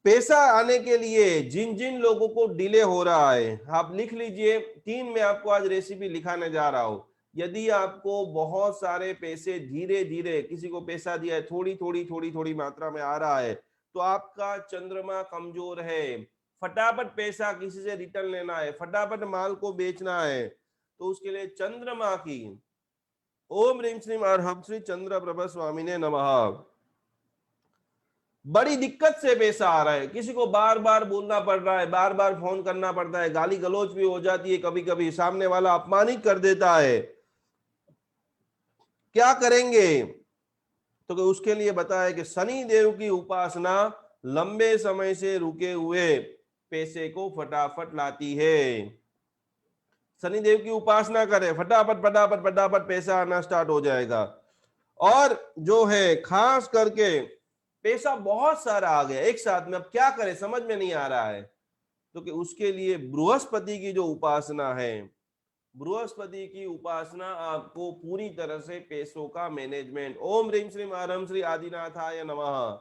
पैसा आने के लिए जिन जिन लोगों को डिले हो रहा है, आप लिख लीजिए। 3 में आपको आज रेसिपी लिखाने जा रहा हूं। यदि आपको बहुत सारे पैसे धीरे धीरे, किसी को पैसा दिया है, थोड़ी थोड़ी थोड़ी थोड़ी मात्रा में आ रहा है, तो आपका चंद्रमा कमजोर है। फटाफट पैसा किसी से रिटर्न लेना है, फटाफट माल को बेचना है, तो उसके लिए चंद्रमा की ओम ह्रीम श्रीम अर्हम श्री चंद्र प्रभा स्वामी ने नमः। बड़ी दिक्कत से पैसा आ रहा है, किसी को बार बार बोलना पड़ रहा है, बार बार फोन करना पड़ता है, गाली गलौज भी हो जाती है, कभी कभी सामने वाला अपमानित कर देता है, क्या करेंगे? तो उसके लिए बताया कि शनि देव की उपासना लंबे समय से रुके हुए पैसे को फटाफट लाती है। शनि देव की उपासना करें, फटाफट फटाफट फटाफट पैसा आना स्टार्ट हो जाएगा। और जो है खास करके पैसा बहुत सारा आ गया एक साथ में, अब क्या करें समझ में नहीं आ रहा है, तो कि उसके लिए बृहस्पति की जो उपासना है, बृहस्पति की उपासना आपको पूरी तरह से पैसों का मैनेजमेंट, ओम ह्रीम श्रीम आरम श्री आदिनाथाय नमः।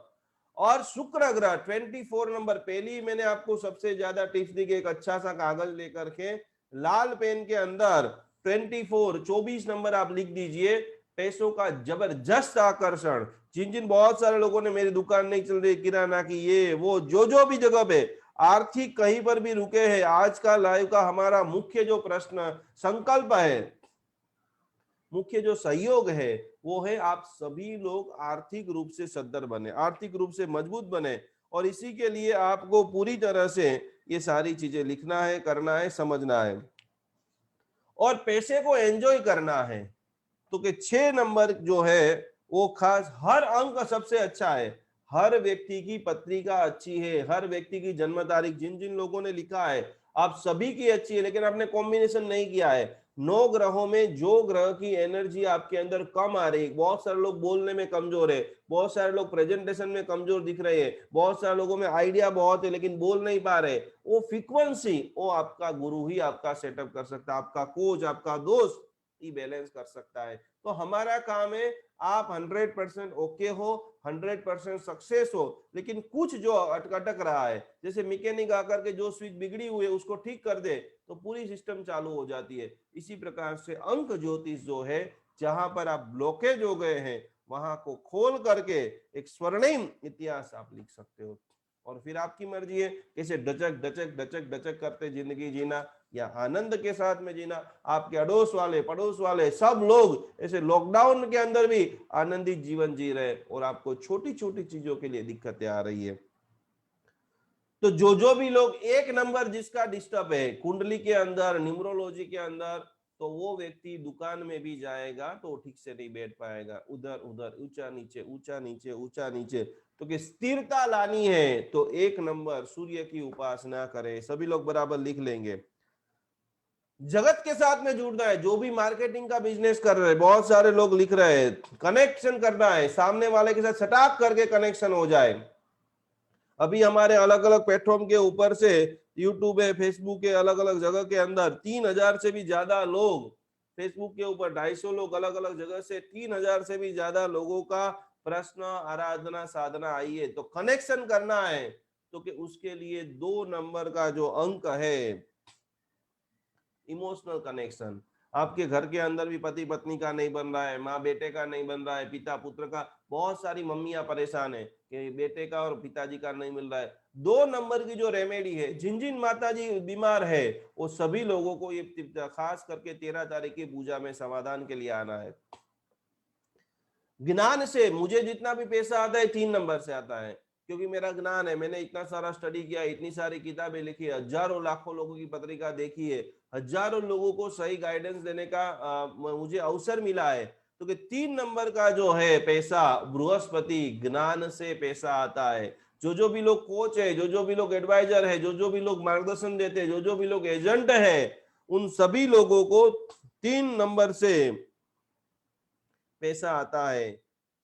और शुक्र ग्रह 24 नंबर, पहली मैंने आपको सबसे ज्यादा टिप्स दी कि एक अच्छा सा कागज लेकर के लाल पेन के अंदर 24 नंबर आप लिख दीजिए। पैसों का जबरदस्त आकर्षण, जिन जिन बहुत सारे लोगों ने मेरी दुकान नहीं चल रही किराना की, ये वो जो भी जगह पे आर्थिक कहीं पर भी रुके हैं, आज का लाइव का हमारा मुख्य जो प्रश्न संकल्प है, मुख्य जो सहयोग है, वो है आप सभी लोग आर्थिक रूप से सद्धर बने, आर्थिक रूप से मजबूत बने। और इसी के लिए आपको पूरी तरह से ये सारी चीजें लिखना है, करना है, समझना है और पैसे को एंजॉय करना है। तो कि 6 नंबर जो है वो खास, हर अंक सबसे अच्छा है, हर व्यक्ति की पत्रिका अच्छी है, हर व्यक्ति की जन्म तारीख, जिन जिन लोगों ने लिखा है आप सभी की अच्छी है, लेकिन आपने कॉम्बिनेशन नहीं किया है। 9 ग्रहों में जो ग्रह की एनर्जी आपके अंदर कम आ रही है, बहुत सारे लोग बोलने में कमजोर है, बहुत सारे लोग प्रेजेंटेशन में कमजोर दिख रहे हैं, बहुत सारे लोगों में आइडिया बहुत है लेकिन बोल नहीं पा रहे, वो फ्रीक्वेंसी वो आपका गुरु ही आपका सेटअप कर सकता है, आपका कोच, आपका दोस्त ही बैलेंस कर सकता है। तो हमारा काम है आप 100% ओके हो, 100% सक्सेस हो, लेकिन कुछ जो अटक रहा है, जैसे मैकेनिक आकर के जो स्विच बिगड़ी हुई है उसको ठीक कर दे तो पूरी सिस्टम चालू हो जाती है। इसी प्रकार से अंक ज्योतिष जो है, जहां पर आप ब्लॉकेज हो गए हैं वहां को खोल करके एक स्वर्णिम इतिहास आप लिख सकते हो। और फिर आपकी मर्जी है कैसे डचक डचक डचक डचक करते जिंदगी जीना या आनंद के साथ में जीना। आपके अड़ोस वाले पड़ोस वाले सब लोग ऐसे लॉकडाउन के अंदर भी आनंदित जीवन जी रहे और आपको छोटी छोटी चीजों के लिए दिक्कतें आ रही है। तो जो भी लोग 1 नंबर जिसका डिस्टर्ब है कुंडली के अंदर, न्यूमरोलॉजी के अंदर, तो वो व्यक्ति दुकान में भी जाएगा तो ठीक से नहीं बैठ पाएगा, उधर उधर ऊंचा नीचे ऊंचा नीचे ऊंचा नीचे। तो कि स्थिरता लानी है तो 1 नंबर सूर्य की उपासना करें। सभी लोग बराबर लिख लेंगे। जगत के साथ में जुड़ना है। जो भी मार्केटिंग का बिजनेस कर रहे हैं, बहुत सारे लोग लिख रहे हैं, कनेक्शन करना है, सामने वाले के साथ सटाक करके कनेक्शन हो जाए। अभी हमारे अलग अलग प्लेटफॉर्म के ऊपर से, यूट्यूब है, फेसबुक के अलग अलग जगह के अंदर 3,000 से भी ज्यादा लोग, फेसबुक के ऊपर 250 लोग, अलग अलग जगह से 3,000 से भी ज्यादा लोगों का प्रश्न, आराधना, साधना आई है। तो कनेक्शन करना है, तो कि उसके लिए 2 नंबर का जो अंक है, इमोशनल कनेक्शन। आपके घर के अंदर भी पति पत्नी का नहीं बन रहा है, माँ बेटे का नहीं बन रहा है, पिता पुत्र का, बहुत सारी मम्मियां परेशान है कि बेटे का और पिताजी का नहीं मिल रहा है। 2 नंबर की जो रेमेडी है, जिन जिन माता जी बीमार है, वो सभी लोगों को ये खास करके 13 तारीख की पूजा में समाधान के लिए आना है। ज्ञान से मुझे जितना भी पैसा आता है 3 नंबर से आता है, क्योंकि मेरा ज्ञान है, मैंने इतना सारा स्टडी किया, इतनी सारी किताबें लिखी, हजारों लाखों लोगों की पत्रिका देखी है, हजारों लोगों को सही गाइडेंस देने का मुझे अवसर मिला है। तो कि 3 नंबर का जो है पैसा, बृहस्पति, ज्ञान से पैसा आता है। जो भी लोग कोच है, जो भी लोग एडवाइजर है, जो भी लोग मार्गदर्शन देते हैं, जो भी लोग एजेंट है, उन सभी लोगों को 3 नंबर से पैसा आता है।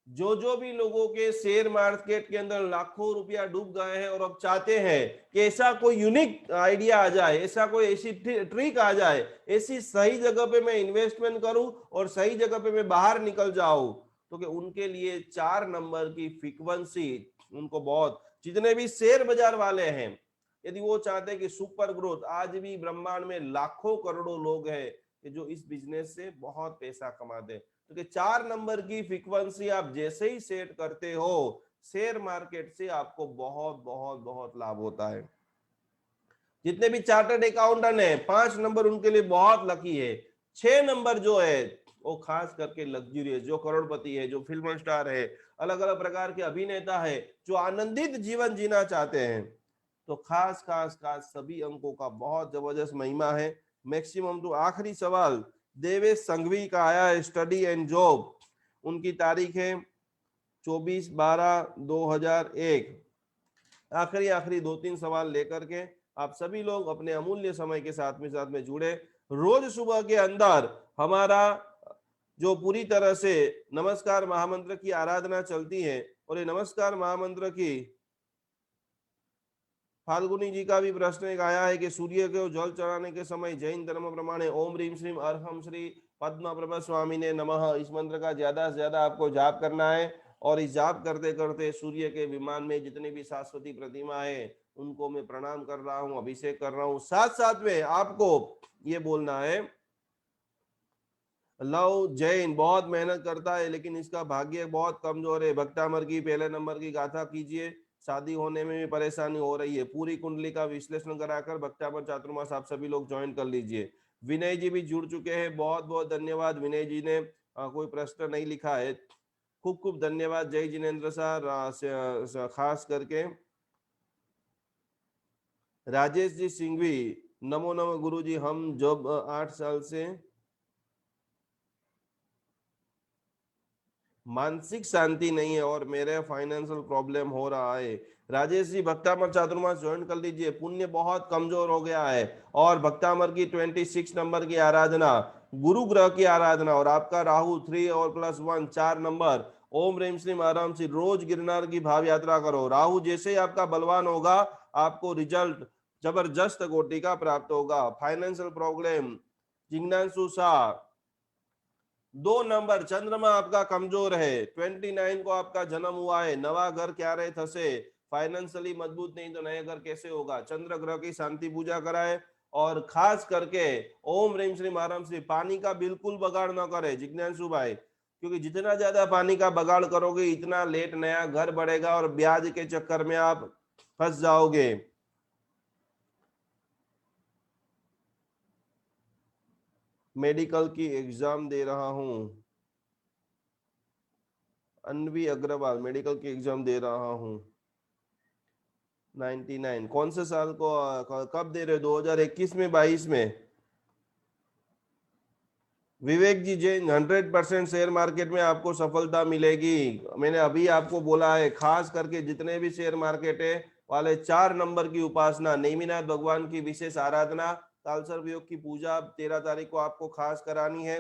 जो भी लोगों के शेयर मार्केट के अंदर लाखों रुपया डूब गए हैं और अब चाहते हैं कि ऐसा कोई यूनिक आइडिया आ जाए, ऐसा कोई ऐसी ट्रिक आ जाए, ऐसी सही जगह पे मैं इन्वेस्टमेंट करूं और सही जगह पे मैं बाहर निकल जाऊं, तो कि उनके लिए 4 नंबर की फ्रीक्वेंसी उनको बहुत, जितने भी शेयर बाजार वाले हैं, यदि वो चाहते हैं कि सुपर ग्रोथ, आज भी ब्रह्मांड में लाखों करोड़ों लोग हैं कि जो इस बिजनेस से बहुत पैसा कमाते हैं। तो कि 4 नंबर की फ्रीक्वेंसी आप जैसे ही सेट करते हो, शेयर मार्केट से आपको बहुत बहुत बहुत लाभ होता है। जितने भी चार्टर्ड अकाउंटेंट है, 5 नंबर उनके लिए बहुत लकी है। 6 नंबर जो है वो खास करके लग्जरियस, जो करोड़पति है, जो फिल्म स्टार है, अलग अलग प्रकार के अभिनेता है, जो आनंदित जीवन जीना चाहते हैं, तो खास खास खास सभी अंकों का बहुत जबरदस्त महिमा है। मैक्सिमम। तो आखिरी सवाल देवेश संघवी का आया है, स्टडी एंड जॉब, उनकी तारीख है 24/12/2001। आखिरी आखिरी 2-3 सवाल लेकर के आप सभी लोग अपने अमूल्य समय के साथ में जुड़े। रोज सुबह के अंदर हमारा जो पूरी तरह से नमस्कार महामंत्र की आराधना चलती है, और ये नमस्कार महामंत्र की फाल्गुनी जी का भी प्रश्न एक आया है कि सूर्य को जल चढ़ाने के समय जैन धर्म प्रमाणे ओम ह्रीम श्रीम अर्हम श्री पद्म प्रभ स्वामी ने नमः, इस मंत्र का ज्यादा से ज्यादा आपको जाप करना है। और इस जाप करते करते सूर्य के विमान में जितने भी शाश्वती प्रतिमा है उनको मैं प्रणाम कर रहा हूँ, अभिषेक कर रहा हूँ। साथ साथ में आपको ये बोलना है, लव जैन बहुत मेहनत करता है लेकिन इसका भाग्य बहुत कमजोर है, भक्तामर की पहले नंबर की गाथा कीजिए, शादी होने में भी परेशानी हो रही है, पूरी कुंडली का विश्लेषण कराकर भक्तामर चातुर्मास आप सभी लोग ज्वाइन कर लीजिए। विनय जी भी जुड़ चुके हैं, बहुत बहुत धन्यवाद। विनय जी ने कोई प्रश्न नहीं लिखा है, खूब खूब धन्यवाद। जय जिनेन्द्र सर, खास करके राजेश जी सिंघवी, नमो नमो गुरु जी, हम जब 8 साल से मानसिक शांति नहीं है और मेरे फाइनेंशियल प्रॉब्लम हो रहा है। राजेश जी भक्तामर चातुर्मास ज्वाइन कर लीजिए, पुण्य बहुत कमजोर हो गया है। और भक्तामर की 26 नंबर की आराधना, गुरु ग्रह की आराधना, और आपका राहु 3 और +1 4 नंबर, ओम रेम श्रीम आराम से रोज गिरनार की भाव यात्रा करो। राहु जैसे ही आपका बलवान होगा, आपको रिजल्ट जबरदस्त कोटि का प्राप्त होगा। फाइनेंशियल प्रॉब्लम, जिज्ञासु शाह 2 नंबर, चंद्रमा आपका कमजोर है, 29 को आपका जन्म हुआ है, नवा घर क्या रहे थसे, फाइनेंशियली मजबूत नहीं तो नया घर कैसे होगा। चंद्र ग्रह की शांति पूजा कराए। और खास करके ओम ह्रीम श्रीम आराम से पानी का बिल्कुल बगाड़ ना करे जिज्ञासु भाई, क्योंकि जितना ज्यादा पानी का बगाड़ करोगे इतना लेट नया घर बढ़ेगा और ब्याज के चक्कर में आप फंस जाओगे। मेडिकल की एग्जाम दे रहा हूं, अनवी अग्रवाल, मेडिकल की एग्जाम दे रहा हूं। 99 कौन से साल को, कब दे रहे हो, 2021 में, 22 में? विवेक जी जैन, 100% शेयर मार्केट में आपको सफलता मिलेगी। मैंने अभी आपको बोला है, खास करके जितने भी शेयर मार्केट है वाले 4 नंबर की उपासना, नेमिनाथ भगवान की विशेष आराधना, कालसर्प योग की पूजा 13 तारीख को आपको खास करानी है।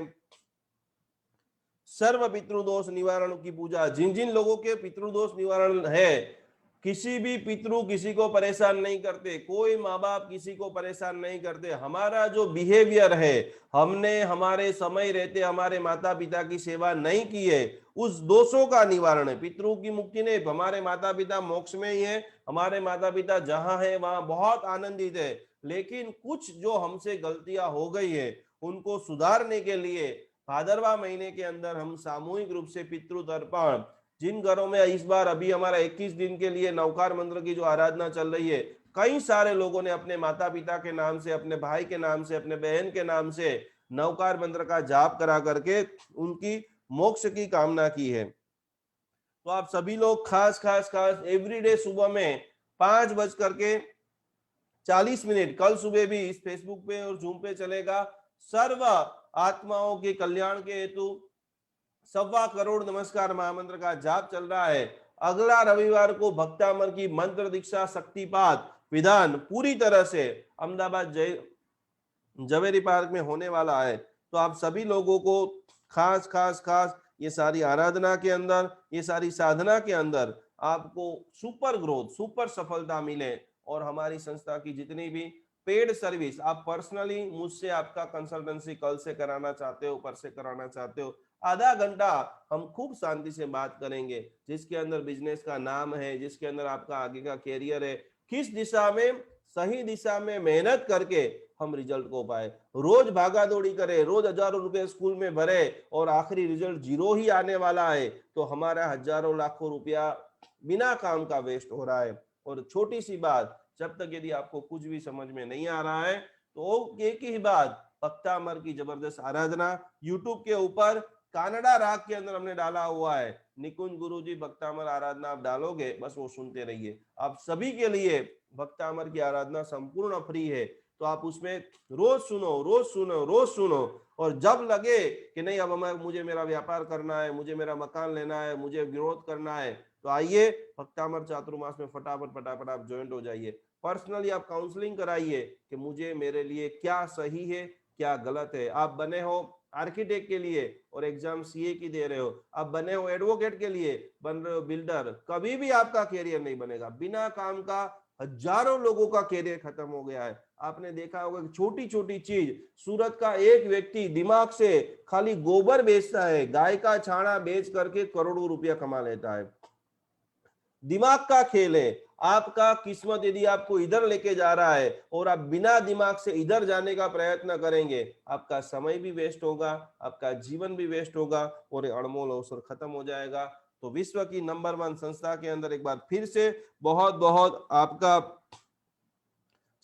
सर्व पितृदोष निवारण की पूजा, जिन जिन लोगों के पितृदोष निवारण है, किसी भी पितृ किसी को परेशान नहीं करते, कोई माँ बाप किसी को परेशान नहीं करते। हमारा जो बिहेवियर है, हमने हमारे समय रहते हमारे माता पिता की सेवा नहीं की है, उस दोषों का निवारण है। पितरों की मुक्ति नहीं, हमारे माता पिता मोक्ष में ही है, हमारे माता पिता जहां है वहां बहुत आनंदित है, लेकिन कुछ जो हमसे गलतियां हो गई है उनको सुधारने के लिए भादरवा महीने के अंदर हम सामूहिक रूप से पितृ तर्पण, जिन घरों में इस बार अभी हमारा 21 दिन के लिए नवकार मंत्र की जो आराधना चल रही है, कई सारे लोगों ने अपने माता पिता के नाम से, अपने भाई के नाम से, अपने बहन के नाम से नवकार मंत्र का जाप करा करके उनकी मोक्ष की कामना की है। तो आप सभी लोग खास खास खास एवरीडे सुबह में 5:40 कल सुबह भी इस फेसबुक पे और जूम पे चलेगा, सर्व आत्माओं के कल्याण के हेतु 1.25 करोड़ नमस्कार महामंत्र का जाप चल रहा है। अगला रविवार को भक्तामर की मंत्र दीक्षा शक्तिपात विधान पूरी तरह से अहमदाबाद जवेरी पार्क में होने वाला है। तो आप सभी लोगों को खास खास खास ये सारी आराधना के अंदर, ये सारी साधना के अंदर आपको सुपर ग्रोथ, सुपर सफलता मिले, और हमारी संस्था की जितनी भी पेड सर्विस आप पर्सनली मुझसे आपका कंसल्टेंसी कल से कराना चाहते हो, पर से कराना चाहते हो, आधा घंटा हम खूब शांति से बात करेंगे, जिसके अंदर बिजनेस का नाम है, जिसके अंदर आपका आगे का कैरियर है, किस दिशा में, सही दिशा में मेहनत करके हम रिजल्ट को पाए। रोज भागा दौड़ी करे, रोज हजारों रुपए स्कूल में भरे और आखिरी रिजल्ट 0 ही आने वाला है, तो हमारा हजारों लाखों रुपया बिना काम का वेस्ट हो रहा है। और छोटी सी बात, जब तक यदि आपको कुछ भी समझ में नहीं आ रहा है तो एक ही बात, भक्तामर की जबरदस्त आराधना यूट्यूब के ऊपर कानड़ा राग के अंदर हमने डाला हुआ है, निकुंज गुरुजी भक्तामर आराधना आप डालोगे, बस वो सुनते रहिए। आप सभी के लिए भक्तामर की आराधना संपूर्ण फ्री है, तो आप उसमें रोज सुनो, रोज सुनो, रोज सुनो, और जब लगे कि नहीं अब मुझे मेरा व्यापार करना है, मुझे मेरा मकान लेना है, मुझे ग्रोथ करना है, तो आइए भक्तामर चातुर्मास में फटाफट फटाफट आप ज्वाइंट हो जाइए। पर्सनली आप काउंसलिंग कराइए कि मुझे, मेरे लिए क्या सही है, क्या गलत है। आप बने हो आर्किटेक्ट के लिए और एग्जाम सीए की दे रहे हो, आप बने हो एडवोकेट के लिए, बन रहे हो बिल्डर, कभी भी आपका कैरियर नहीं बनेगा। बिना काम का हजारों लोगों का कैरियर खत्म हो गया है। आपने देखा होगा कि छोटी छोटी चीज, सूरत का एक व्यक्ति दिमाग से खाली गोबर बेचता है, गाय का छाना बेच करके करोड़ों रुपया कमा लेता है। दिमाग का खेल है। आपका किस्मत यदि आपको इधर लेके जा रहा है और आप बिना दिमाग से इधर जाने का प्रयत्न करेंगे, आपका समय भी वेस्ट होगा, आपका जीवन भी वेस्ट होगा और अनमोल अवसर खत्म हो जाएगा। तो विश्व की नंबर 1 संस्था के अंदर एक बार फिर से बहुत बहुत आपका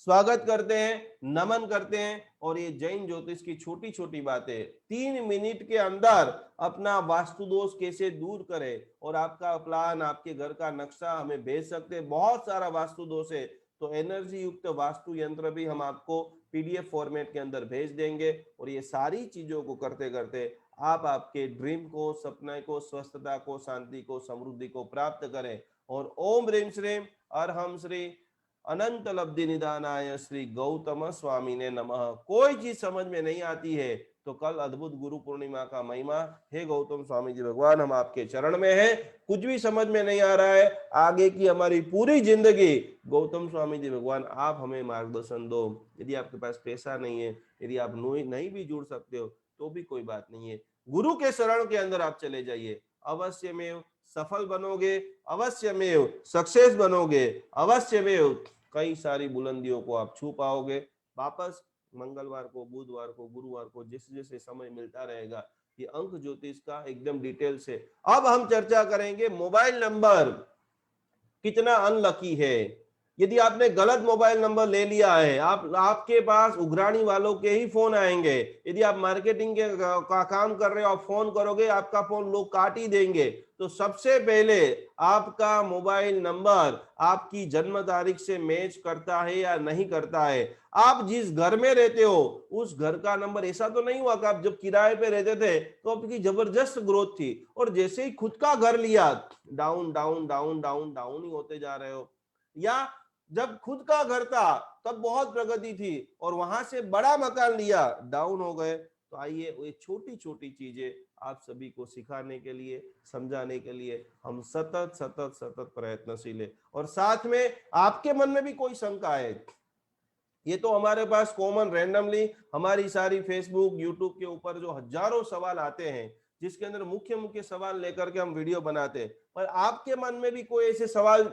स्वागत करते हैं, नमन करते हैं। और ये जैन ज्योतिष की छोटी छोटी बातें 3 मिनट के अंदर अपना वास्तु दोष कैसे दूर करें, और आपका प्लान, आपके घर का नक्शा हमें भेज सकते हैं। बहुत सारा वास्तु दोष है, तो एनर्जी युक्त वास्तु यंत्र भी हम आपको पीडीएफ फॉर्मेट के अंदर भेज देंगे। और ये सारी चीजों को करते करते आप आपके ड्रीम को, सपने को, स्वस्थता को, शांति को, समृद्धि को प्राप्त करें। और ओम ह्रीम श्रीम अरहम श्री अनंत लब्धि निदानाय श्री गौतम स्वामी ने नमः। कोई चीज समझ में नहीं आती है तो कल अद्भुत गुरु पूर्णिमा का महिमा, हे गौतम स्वामी जी भगवान हम आपके चरण में हैं। कुछ भी समझ में नहीं आ रहा है, आगे की हमारी पूरी जिंदगी गौतम स्वामी जी भगवान आप हमें मार्गदर्शन दो। यदि आपके पास पैसा नहीं है, यदि आप नहीं भी जुड़ सकते हो तो भी कोई बात नहीं है, गुरु के शरण के अंदर आप चले जाइए, अवश्य में सफल बनोगे, अवश्य में सक्सेस बनोगे, अवश्य में कई सारी बुलंदियों को आप छू पाओगे। वापस मंगलवार को, बुधवार को, गुरुवार को जैसे जैसे समय मिलता रहेगा, ये अंक ज्योतिष का एकदम डिटेल से अब हम चर्चा करेंगे। मोबाइल नंबर कितना अनलकी है। यदि आपने गलत मोबाइल नंबर ले लिया है, आपके पास उघरानी वालों के ही फोन आएंगे। यदि आप मार्केटिंग के का काम कर रहे हो, आप फोन करोगे, आपका फोन लोग काट ही देंगे। तो सबसे पहले आपका मोबाइल नंबर आपकी जन्म तारीख से मैच करता है या नहीं करता है। आप जिस घर में रहते हो उस घर का नंबर, ऐसा तो नहीं हुआ कि आप जब किराए पे रहते थे तो आपकी जबरदस्त ग्रोथ थी और जैसे ही खुद का घर लिया down down down down down ही होते जा रहे हो। या जब खुद का घर था तब बहुत प्रगति थी, और वहां से बड़ा मकान लिया, डाउन हो गए। तो आइए ये छोटी छोटी चीजें आप सभी को सिखाने के लिए, समझाने के लिए हम सतत सतत सतत प्रयत्नशील है। और साथ में आपके मन में भी कोई शंका है, ये तो हमारे पास कॉमन रैंडमली हमारी सारी फेसबुक यूट्यूब के ऊपर जो हजारों सवाल आते हैं, जिसके अंदर मुख्य मुख्य सवाल लेकर के हम वीडियो बनाते हैं, पर आपके मन में भी कोई ऐसे सवाल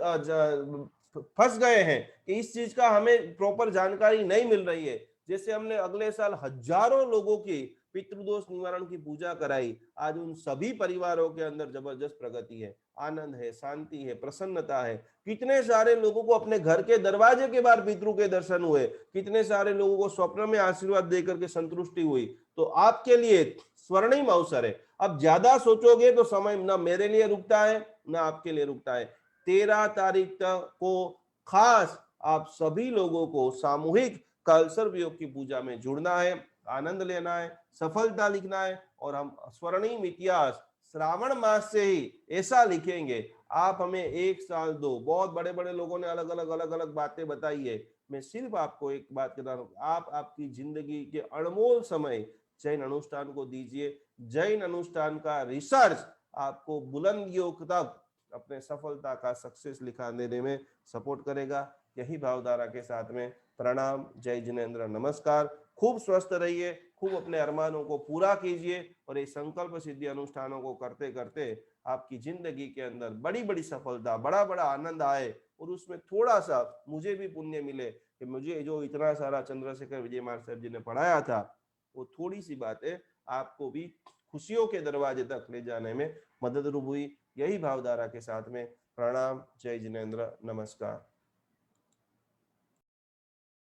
फंस गए हैं कि इस चीज का हमें प्रॉपर जानकारी नहीं मिल रही है। जैसे हमने अगले साल हजारों लोगों की पितृदोष निवारण की पूजा कराई, आज उन सभी परिवारों के अंदर जबरदस्त प्रगति है, आनंद है, शांति है, प्रसन्नता है। कितने सारे लोगों को अपने घर के दरवाजे के बाहर पितरों के दर्शन हुए, कितने सारे लोगों को स्वप्न में आशीर्वाद देकर के संतुष्टि हुई। तो आपके लिए स्वर्णिम अवसर है। अब ज्यादा सोचोगे तो समय ना मेरे लिए रुकता है ना आपके लिए रुकता है। 13 तारीख तक को खास आप सभी लोगों को सामूहिक कलसर्प योग की पूजा में जुड़ना है, आनंद लेना है, सफलता लिखना है, और हम स्वर्णिम इतिहास श्रावण मास से ही ऐसा लिखेंगे। आप हमें 1 साल दो, बहुत बड़े बड़े लोगों ने अलग अलग बातें बताई है, मैं सिर्फ आपको एक बात कहता हूं, आप आपकी जिंदगी के अनमोल समय जैन अनुष्ठान को दीजिए। जैन अनुष्ठान का रिसर्च आपको बुलंदियों तक अपने सफलता का सक्सेस लिखा देने में सपोर्ट करेगा। यही भावधारा के साथ में प्रणाम, जय जिनेन्द्र, नमस्कार। खूब स्वस्थ रहिए, खूब अपने अरमानों को पूरा कीजिए, और ये संकल्प सिद्धि अनुष्ठानों को करते करते आपकी जिंदगी के अंदर बड़ी बड़ी सफलता, बड़ा बड़ा आनंद आए, और उसमें थोड़ा सा मुझे भी पुण्य मिले कि मुझे जो इतना सारा चंद्रशेखर विजयमार साहब जी ने पढ़ाया था, वो थोड़ी सी बातें आपको भी खुशियों के दरवाजे तक ले जाने में मदद रूप हुई। यही भावधारा के साथ में प्रणाम, जय जिनेन्द्र, नमस्कार।